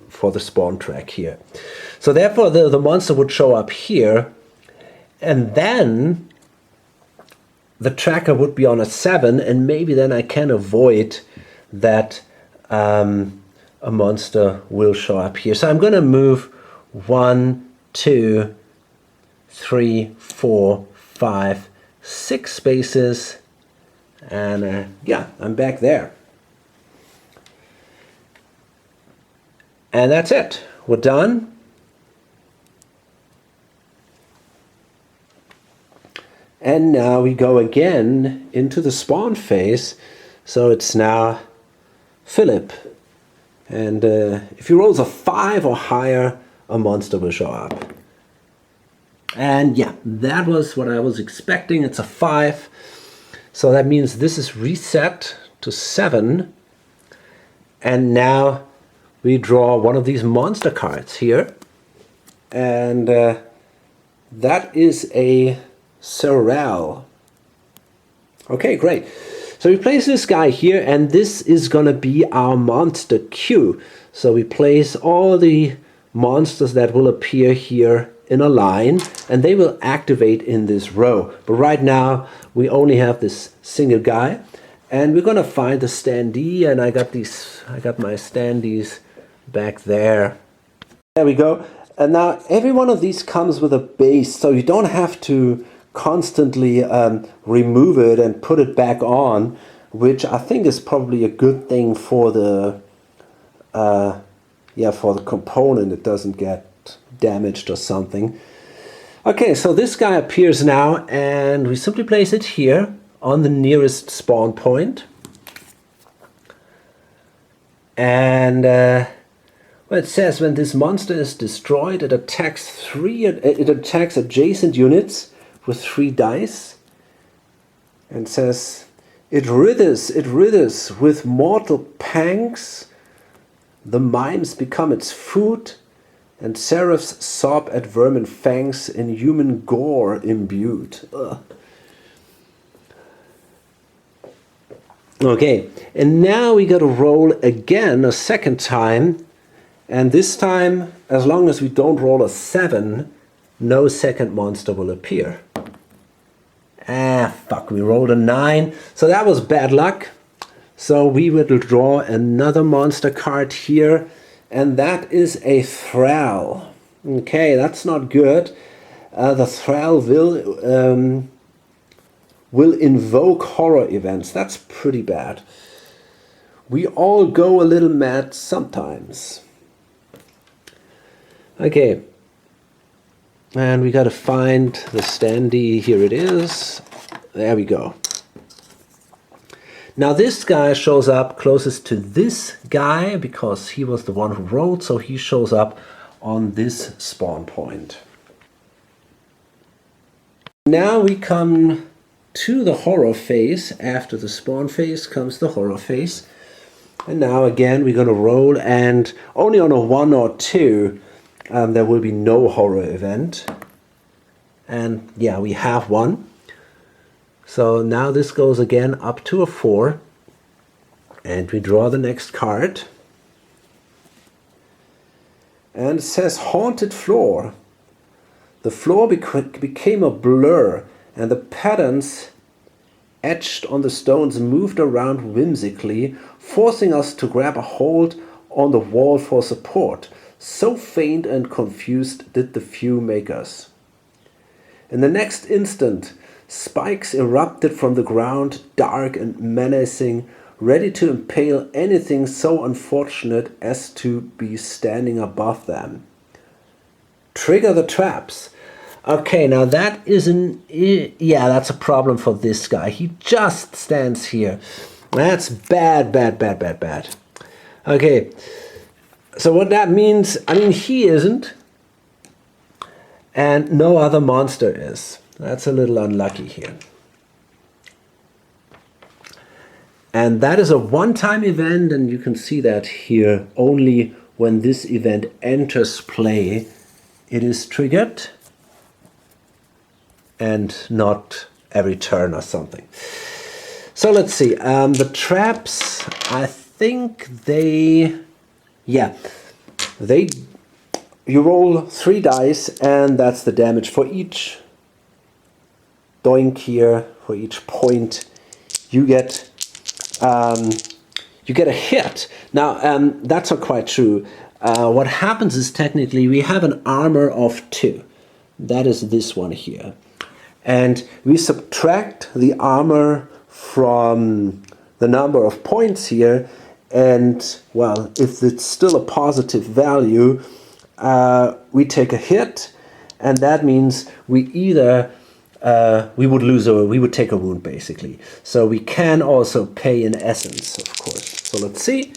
for the spawn track here. So therefore the monster would show up here, and then the tracker would be on a 7, and maybe then I can avoid that a monster will show up here. So I'm going to move 1, 2, 3, 4, 5, 6 spaces, and yeah, I'm back there. And that's it. We're done. And now we go again into the spawn phase. So it's now Philip. And if he rolls a 5 or higher, a monster will show up. And yeah, that was what I was expecting. It's a 5. So that means this is reset to 7. And now we draw one of these monster cards here. And that is a Sorrel. Okay, great. So we place this guy here, and this is going to be our monster queue. So we place all the monsters that will appear here in a line, and they will activate in this row. But right now we only have this single guy, and we're going to find the standee, and I got my standees back there. There we go. And now every one of these comes with a base, so you don't have to constantly remove it and put it back on, which I think is probably a good thing for the for the component. It doesn't get damaged or something. Okay, so this guy appears now, and we simply place it here on the nearest spawn point. And well, it says when this monster is destroyed, it attacks adjacent units with 3 dice, and says it writhers with mortal pangs. The mimes become its food, and seraphs sob at vermin fangs in human gore imbued. Ugh. Okay, and now we got to roll again a second time, and this time, as long as we don't roll a 7, no second monster will appear. Fuck, we rolled a 9. So that was bad luck. So we will draw another monster card here, and that is a Thrall. Okay, that's not good. The Thrall will invoke horror events. That's pretty bad. We all go a little mad sometimes. Okay. And we got to find the standee. Here it is. There we go. Now this guy shows up closest to this guy because he was the one who rolled, so he shows up on this spawn point. Now we come to the horror phase. After the spawn phase comes the horror phase. And now again we're going to roll, and only on a 1 or 2 there will be no horror event. And yeah, we have one. So now this goes again up to a 4. And we draw the next card. And it says Haunted Floor. The floor became a blur, and the patterns etched on the stones moved around whimsically, forcing us to grab a hold on the wall for support. So faint and confused did the view make us. In the next instant, spikes erupted from the ground, dark and menacing, ready to impale anything so unfortunate as to be standing above them. Trigger the traps. Okay, now that that's a problem for this guy. He just stands here. That's bad, bad, bad, bad, bad. Okay, so what that means, I mean, he isn't, and no other monster is. That's a little unlucky here. And that is a one-time event, and you can see that here. Only when this event enters play, it is triggered, and not every turn or something. So let's see. The traps, I think you roll 3 dice, and that's the damage for each doink here. For each point, you get a hit. Now, that's not quite true. What happens is, technically, we have an armor of 2. That is this one here. And we subtract the armor from the number of points here. And, well, if it's still a positive value, we take a hit. And that means we either we would take a wound basically. So we can also pay in essence, of course. So let's see.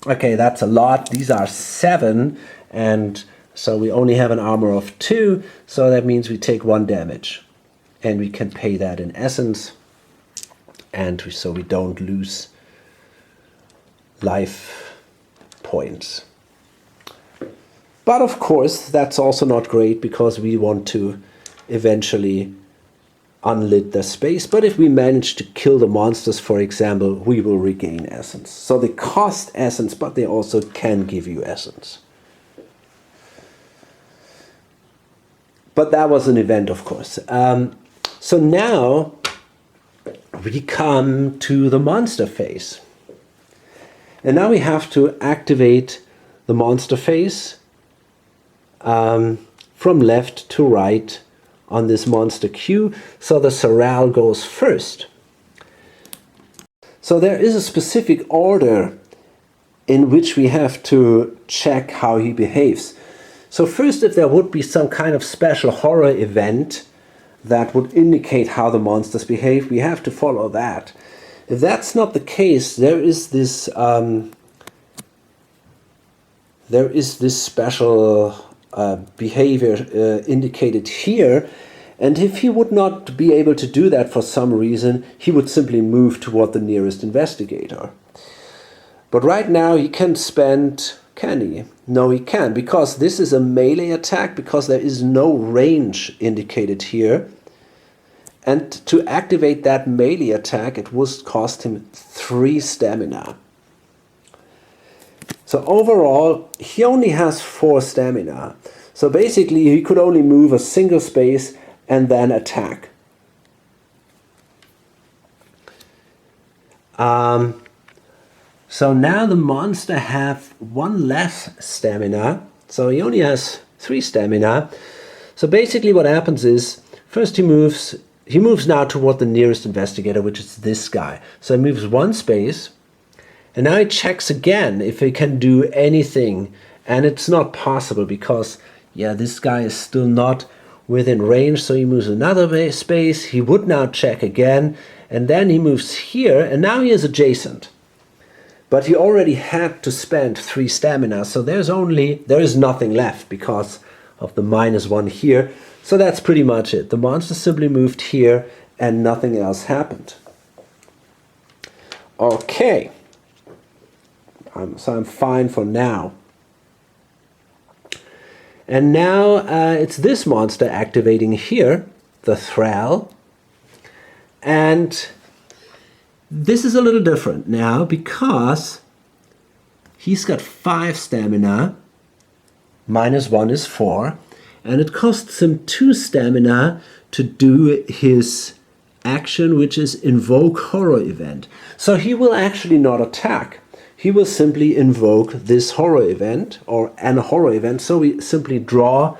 Okay, that's a lot. These are 7, and so we only have an armor of 2, so that means we take 1 damage. And we can pay that in essence, and so we don't lose life points. But of course, that's also not great, because we want to eventually unlit the space. But if we manage to kill the monsters, for example, we will regain essence. So they cost essence, but they also can give you essence. But that was an event, of course. So now we come to the monster phase. And now we have to activate the monster phase from left to right on this monster queue. So the Sorrel goes first. So there is a specific order in which we have to check how he behaves. So first, if there would be some kind of special horror event that would indicate how the monsters behave, we have to follow that. If that's not the case, there is this special behavior indicated here, and if he would not be able to do that for some reason, he would simply move toward the nearest investigator. But right now he can spend... Can he? No, he can't, because this is a melee attack, because there is no range indicated here. And to activate that melee attack, it would cost him 3 stamina. So overall, he only has 4 stamina. So basically, he could only move a single space and then attack. So now the monster have 1 less stamina. So he only has 3 stamina. So basically what happens is, first he moves now toward the nearest investigator, which is this guy. So he moves 1 space, and now he checks again if he can do anything. And it's not possible, because, yeah, this guy is still not within range. So he moves another space. He would now check again, and then he moves here, and now he is adjacent. But he already had to spend 3 stamina, so there is nothing left because of the -1 here. So that's pretty much it. The monster simply moved here and nothing else happened. Okay. So I'm fine for now. And now it's this monster activating here, the Thrall. And this is a little different now, because he's got 5 stamina, -1 is 4, and it costs him 2 stamina to do his action, which is invoke horror event. So he will actually not attack. He will simply invoke this horror event, or an horror event. So we simply draw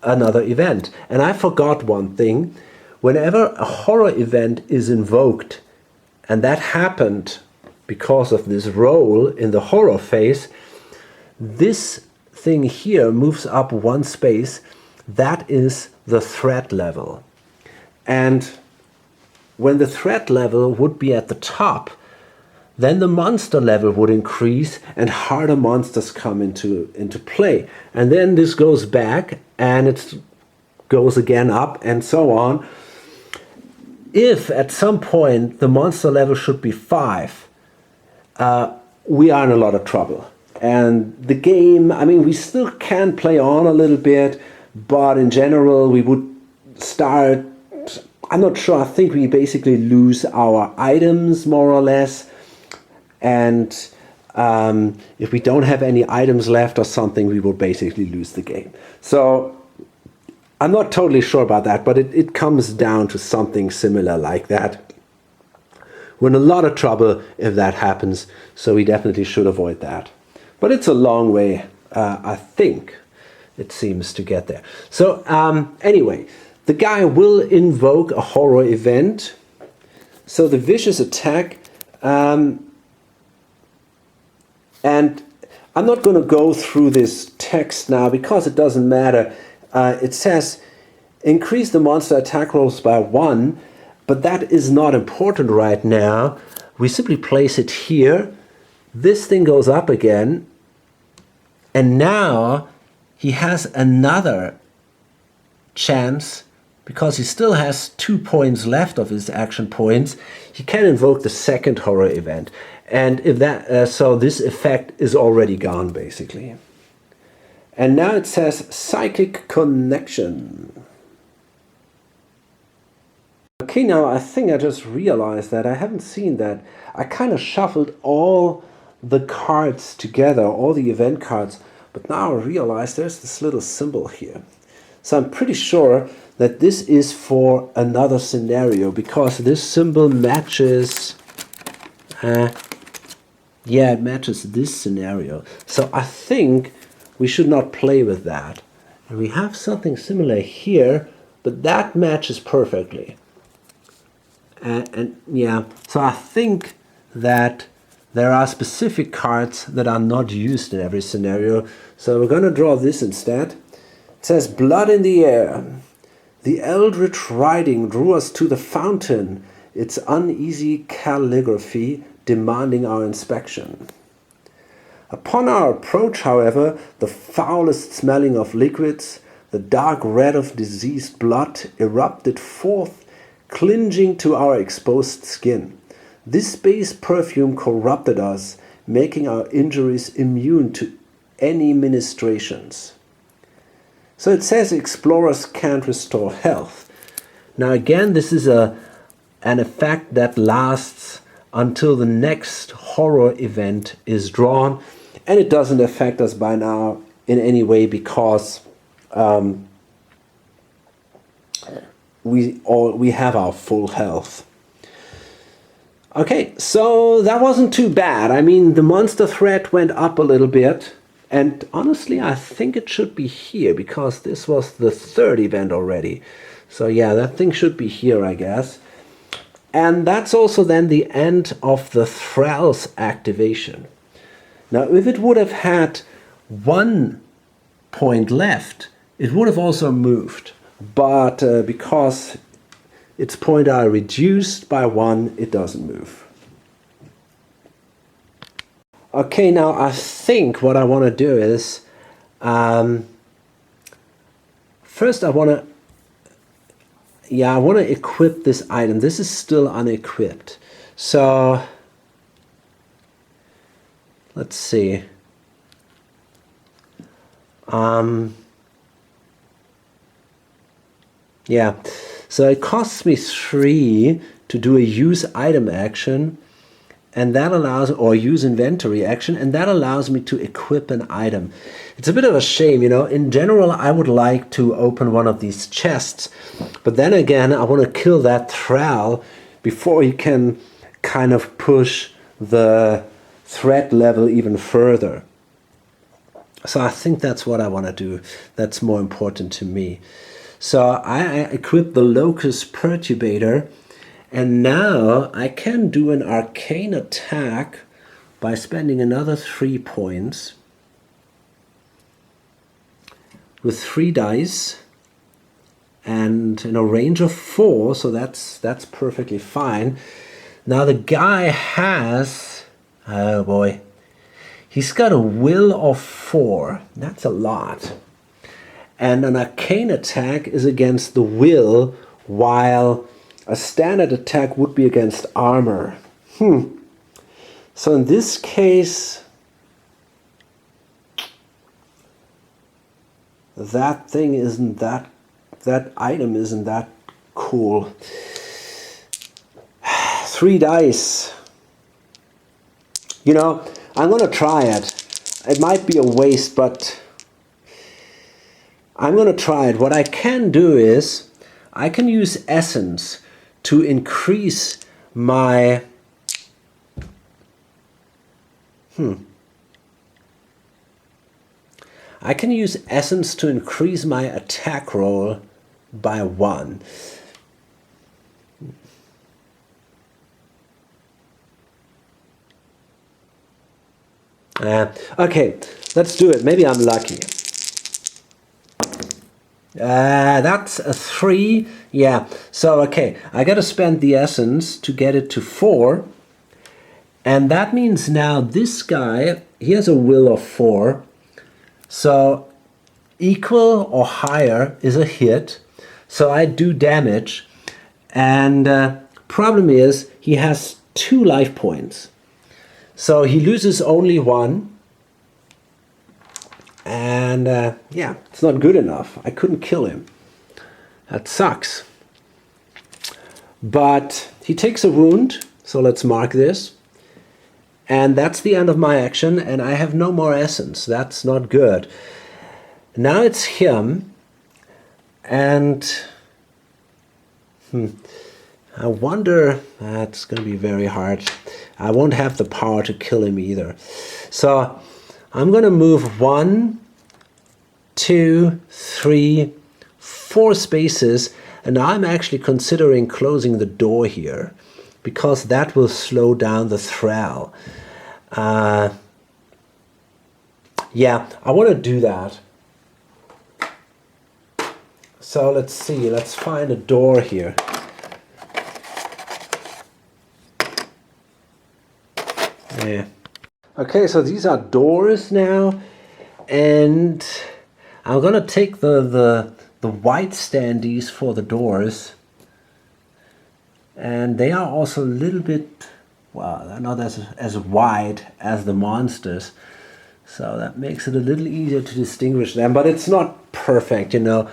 another event. And I forgot one thing. Whenever a horror event is invoked, and that happened because of this roll in the horror phase, this thing here moves up 1 space. That is the threat level. And when the threat level would be at the top, then the monster level would increase and harder monsters come into play. And then this goes back and it goes again up and so on. If at some point the monster level should be 5, we are in a lot of trouble. And the game, I mean, we still can play on a little bit, but in general we would start, I'm not sure, I think we basically lose our items more or less. And if we don't have any items left or something, we will basically lose the game. So I'm not totally sure about that, but it comes down to something similar like that. We're in a lot of trouble if that happens, so we definitely should avoid that. But it's a long way, I think, it seems, to get there. So anyway, the guy will invoke a horror event. So the vicious attack, and I'm not going to go through this text now because it doesn't matter. It says, increase the monster attack rolls by 1, but that is not important right now. We simply place it here. This thing goes up again, and now he has another chance, because he still has 2 points left of his action points. He can invoke the second horror event, and if that so this effect is already gone basically. And now it says Psychic Connection. Okay, now I think I just realized that I haven't seen that. I kind of shuffled all the cards together, all the event cards, but now I realize there's this little symbol here. So I'm pretty sure that this is for another scenario, because this symbol matches, yeah, it matches this scenario. So I think we should not play with that. And we have something similar here, but that matches perfectly. And yeah, so I think that there are specific cards that are not used in every scenario. So we're going to draw this instead. It says, Blood in the Air. The eldritch writing drew us to the fountain, its uneasy calligraphy demanding our inspection. Upon our approach, however, the foulest smelling of liquids, the dark red of diseased blood, erupted forth, clinging to our exposed skin. This base perfume corrupted us, making our injuries immune to any ministrations. So it says explorers can't restore health. Now again, this is an effect that lasts until the next horror event is drawn, and it doesn't affect us by now in any way, because we have our full health. Okay, so that wasn't too bad. I mean, the monster threat went up a little bit, and honestly I think it should be here, because this was the 3rd event already. So yeah, that thing should be here, I guess. And that's also then the end of the Thrall's activation. Now if it would have had 1 point left, it would have also moved. But because its point are reduced by 1, it doesn't move. Okay, now I think what I want to do is, first I want to equip this item. This is still unequipped. So let's see. Yeah, so it costs me 3 to do a use item action, and that allows, or use inventory action, and that allows me to equip an item. It's a bit of a shame, you know. In general, I would like to open one of these chests, but then again, I want to kill that Thrall before he can kind of push the threat level even further. So I think that's what I want to do. That's more important to me. So I equip the Locus Perturbator, and now I can do an arcane attack by spending another 3 points with 3 dice and in a range of 4, so that's perfectly fine. Now the guy has, oh boy, he's got a will of 4. That's a lot. And an arcane attack is against the will, while a standard attack would be against armor. So in this case, that thing isn't that item isn't that cool. 3 dice. You know, I'm gonna try it. It might be a waste, but I'm gonna try it. What I can do is I can use essence to increase my I can use essence to increase my attack roll by 1. Okay, let's do it. Maybe I'm lucky. That's a 3. Yeah, so okay, I gotta spend the essence to get it to 4. And that means now this guy, he has a will of 4. So equal or higher is a hit. So I do damage. And problem is, he has 2 life points. So he loses only 1. And yeah, it's not good enough. I couldn't kill him. That sucks. But he takes a wound, so let's mark this. And that's the end of my action, and I have no more essence. That's not good. Now it's him, and I wonder, that's going to be very hard. I won't have the power to kill him either. So I'm going to move 1, 2, 3, 4 spaces, and I'm actually considering closing the door here because that will slow down the thrall. Yeah, I want to do that. So let's see, let's find a door here. Yeah. Okay, so these are doors now, and I'm gonna take the white standees for the doors, and they are also a little bit, well, they're not as wide as the monsters, so that makes it a little easier to distinguish them, but it's not perfect, you know.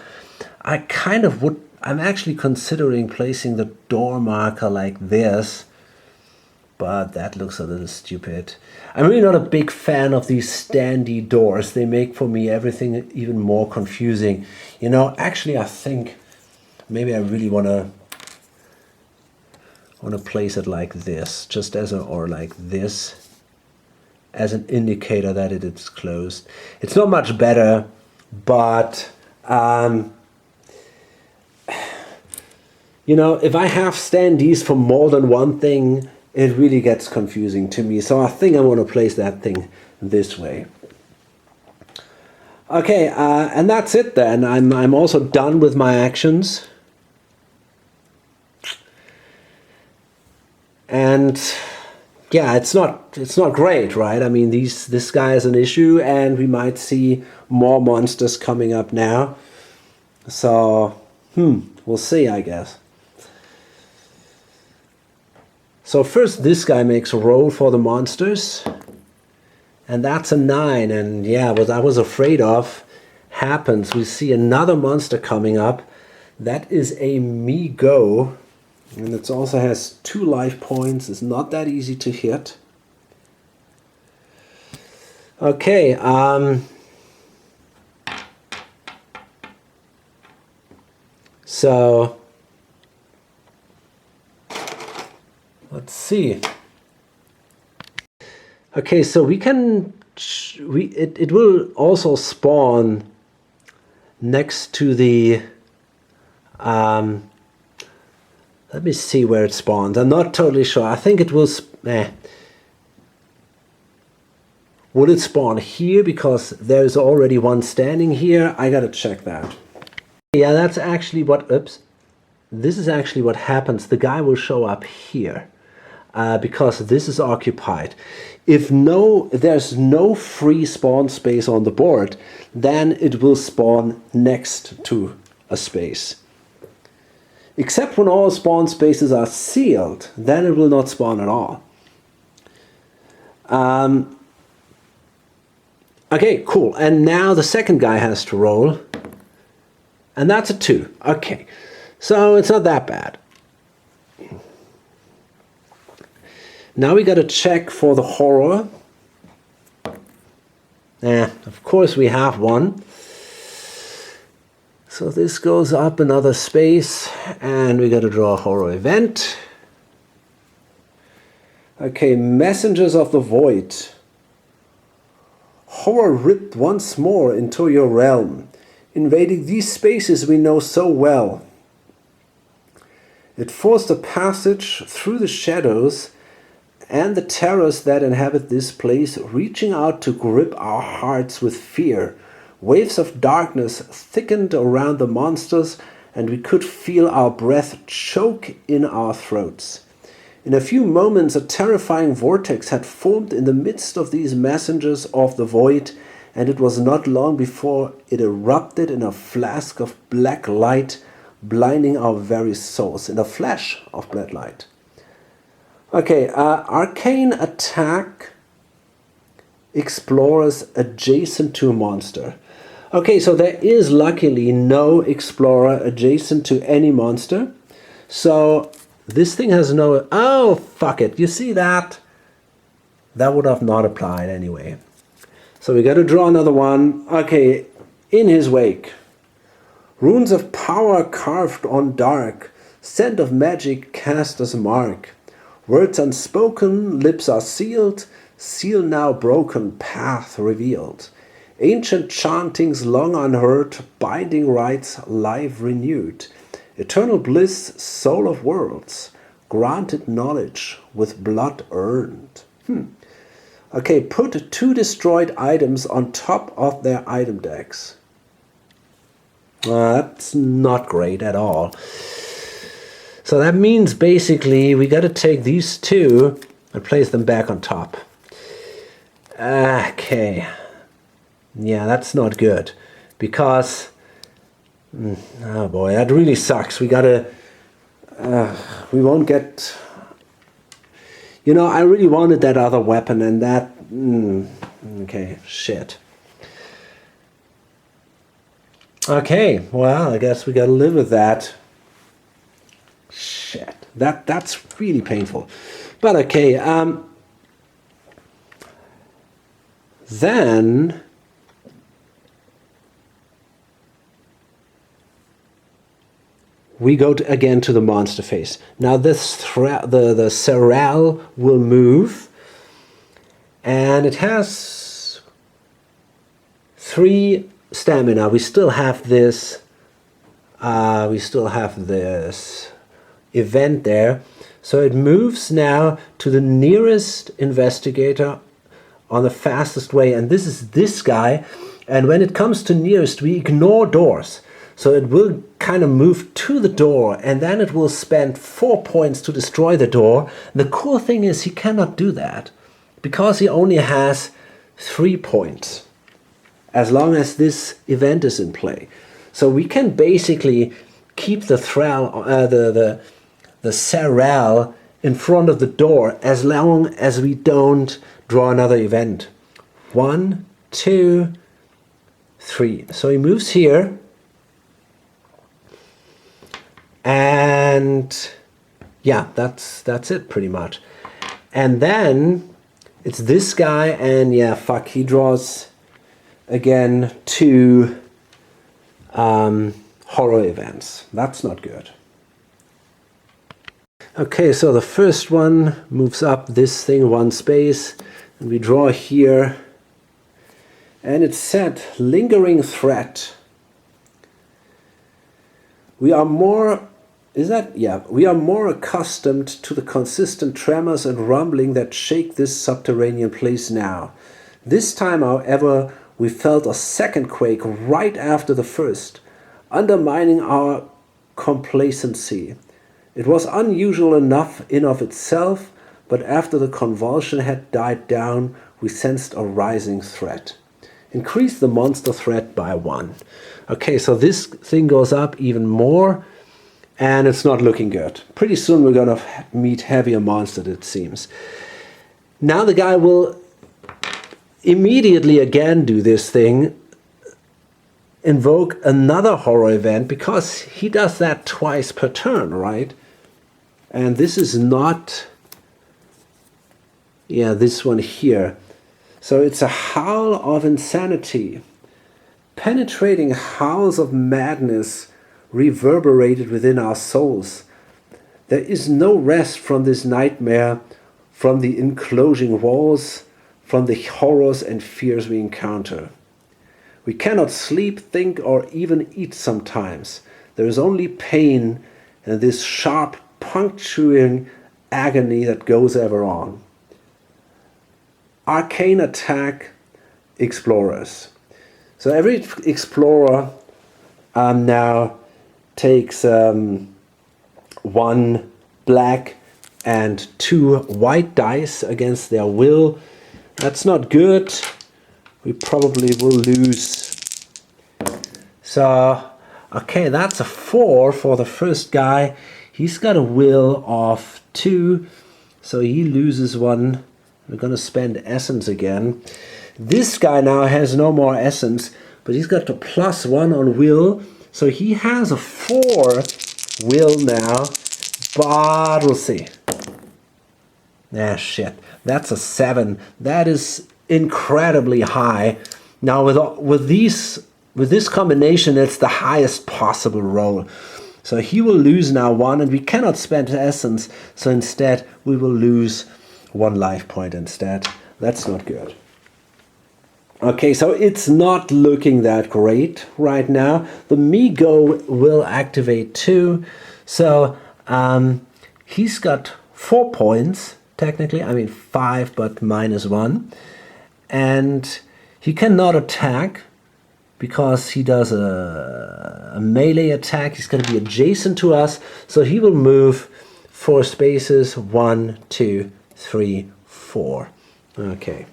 I'm actually considering placing the door marker like this, but that looks a little stupid. I'm really not a big fan of these standee doors. They make for me everything even more confusing. You know, actually I think maybe I really want to place it like this, just as a, or like this, as an indicator that it is closed. It's not much better, but you know, if I have standees for more than one thing, it really gets confusing to me. So I think I want to place that thing this way. Okay, and that's it then. I'm also done with my actions. And yeah, it's not great, right? I mean, this guy is an issue, and we might see more monsters coming up now. So we'll see, I guess. So first this guy makes a roll for the monsters, and that's a 9, and yeah, what I was afraid of happens. We see another monster coming up. That is a Me-Go, and it also has 2 life points. It's not that easy to hit. Okay, so let's see. Okay, so we can, it will also spawn next to the, let me see where it spawns. I'm not totally sure. I think it will, will it spawn here because there's already one standing here? I gotta check that. Yeah, that's actually what, oops. This is actually what happens. The guy will show up here. Because this is occupied. If there's no free spawn space on the board, then it will spawn next to a space. Except when all spawn spaces are sealed, then it will not spawn at all. Okay, cool. And now the second guy has to roll. And that's a 2. Okay, so it's not that bad. Now we got to check for the horror. Of course we have one. So this goes up another space, and we got to draw a horror event. Okay, Messengers of the Void. Horror ripped once more into your realm, invading these spaces we know so well. It forced a passage through the shadows and the terrors that inhabit this place, reaching out to grip our hearts with fear. Waves of darkness thickened around the monsters, and we could feel our breath choke in our throats. In a few moments, a terrifying vortex had formed in the midst of these messengers of the void, and it was not long before it erupted in a flash of black light, blinding our very souls. In a flash of black light. Okay, arcane attack. Explorers adjacent to a monster. Okay, so there is luckily no explorer adjacent to any monster. So this thing has no... Oh, fuck it. You see that? That would have not applied anyway. So we got to draw another one. Okay, in his wake. Runes of power carved on dark. Scent of magic cast as a mark. Words unspoken, lips are sealed. Seal now broken, path revealed. Ancient chantings long unheard, binding rites life renewed. Eternal bliss, soul of worlds, granted knowledge with blood earned. Okay, put 2 destroyed items on top of their item decks. That's not great at all. So that means basically we got to take these 2 and place them back on top. Okay. Yeah, that's not good. Because... oh boy, that really sucks. We gotta... we won't get... You know, I really wanted that other weapon and that... okay, shit. Okay, well, I guess we gotta live with that. Shit. That's really painful. But okay, then... we go again to the monster phase. Now this the Serral will move, and it has 3 stamina. We still have this. Event there, so it moves now to the nearest investigator on the fastest way, and this is this guy. And when it comes to nearest, we ignore doors. So it will kind of move to the door, and then it will spend 4 points to destroy the door. The cool thing is he cannot do that, because he only has 3 points, as long as this event is in play. So we can basically keep the Serral in front of the door as long as we don't draw another event. 1, 2, 3. So he moves here. And yeah, that's it pretty much. And then it's this guy, and yeah, fuck, he draws again 2 horror events. That's not good. Okay, so the first one moves up this thing 1 space, and we draw here, and it's said lingering threat. We are more accustomed to the consistent tremors and rumbling that shake this subterranean place now. This time, however, we felt a second quake right after the first, undermining our complacency. It was unusual enough in of itself, but after the convulsion had died down, we sensed a rising threat. Increase the monster threat by 1. Okay, so this thing goes up even more, and it's not looking good. Pretty soon we're gonna meet heavier monsters, it seems. Now the guy will immediately again do this thing, invoke another horror event, because he does that twice per turn, right? And this is not... yeah, this one here. So it's a howl of insanity. Penetrating howls of madness reverberated within our souls. There is no rest from this nightmare, from the enclosing walls, from the horrors and fears we encounter. We cannot sleep, think, or even eat sometimes. There is only pain and this sharp, puncturing agony that goes ever on. Arcane attack, explorers. So every explorer now takes 1 black and 2 white dice against their will. That's not good. We probably will lose. So, okay, that's a 4 for the first guy. He's got a will of 2, so he loses 1. We're gonna spend essence again. This guy now has no more essence, but he's got a +1 on will, so he has a 4 will now, but we'll see. Ah, shit. That's a 7. That is incredibly high. Now with this combination, it's the highest possible roll. So he will lose now 1, and we cannot spend essence, so instead we will lose 1 life point instead. That's not good. Okay, so it's not looking that great right now. The Mi-Go will activate too. So he's got 4 points, technically. I mean 5, but -1. And he cannot attack because he does a melee attack. He's going to be adjacent to us. So he will move 4 spaces. 1, 2, 3, 4. Okay.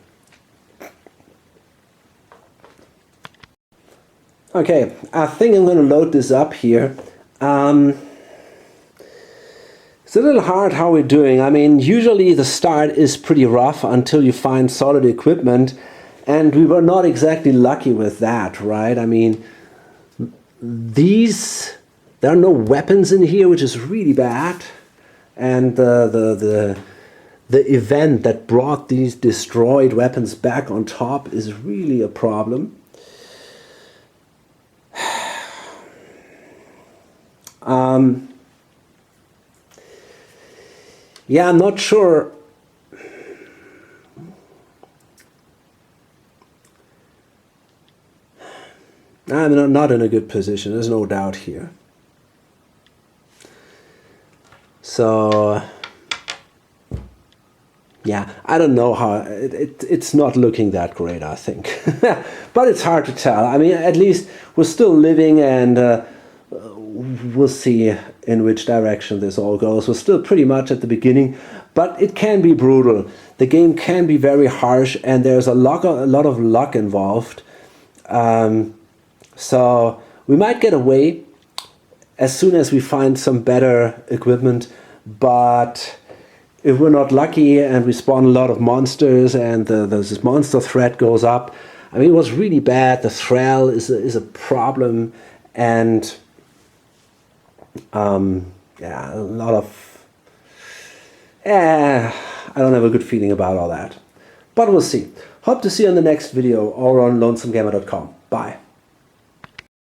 Okay, I think I'm going to load this up here. It's a little hard how we're doing. I mean, usually the start is pretty rough until you find solid equipment, and we were not exactly lucky with that, right? I mean, there are no weapons in here, which is really bad, and the event that brought these destroyed weapons back on top is really a problem. Yeah, I'm not sure. I'm not in a good position, there's no doubt here. So, yeah, I don't know how, it's not looking that great, I think. But it's hard to tell. I mean, at least we're still living, and we'll see in which direction this all goes. We're still pretty much at the beginning, but it can be brutal. The game can be very harsh, and there's a lot of luck involved. So we might get away as soon as we find some better equipment, but if we're not lucky and we spawn a lot of monsters and this monster threat goes up, I mean, it was really bad. The thrall is a problem, and yeah, a lot of I don't have a good feeling about all that, but we'll see. Hope to see you on the next video or on lonesomegamer.com. Bye.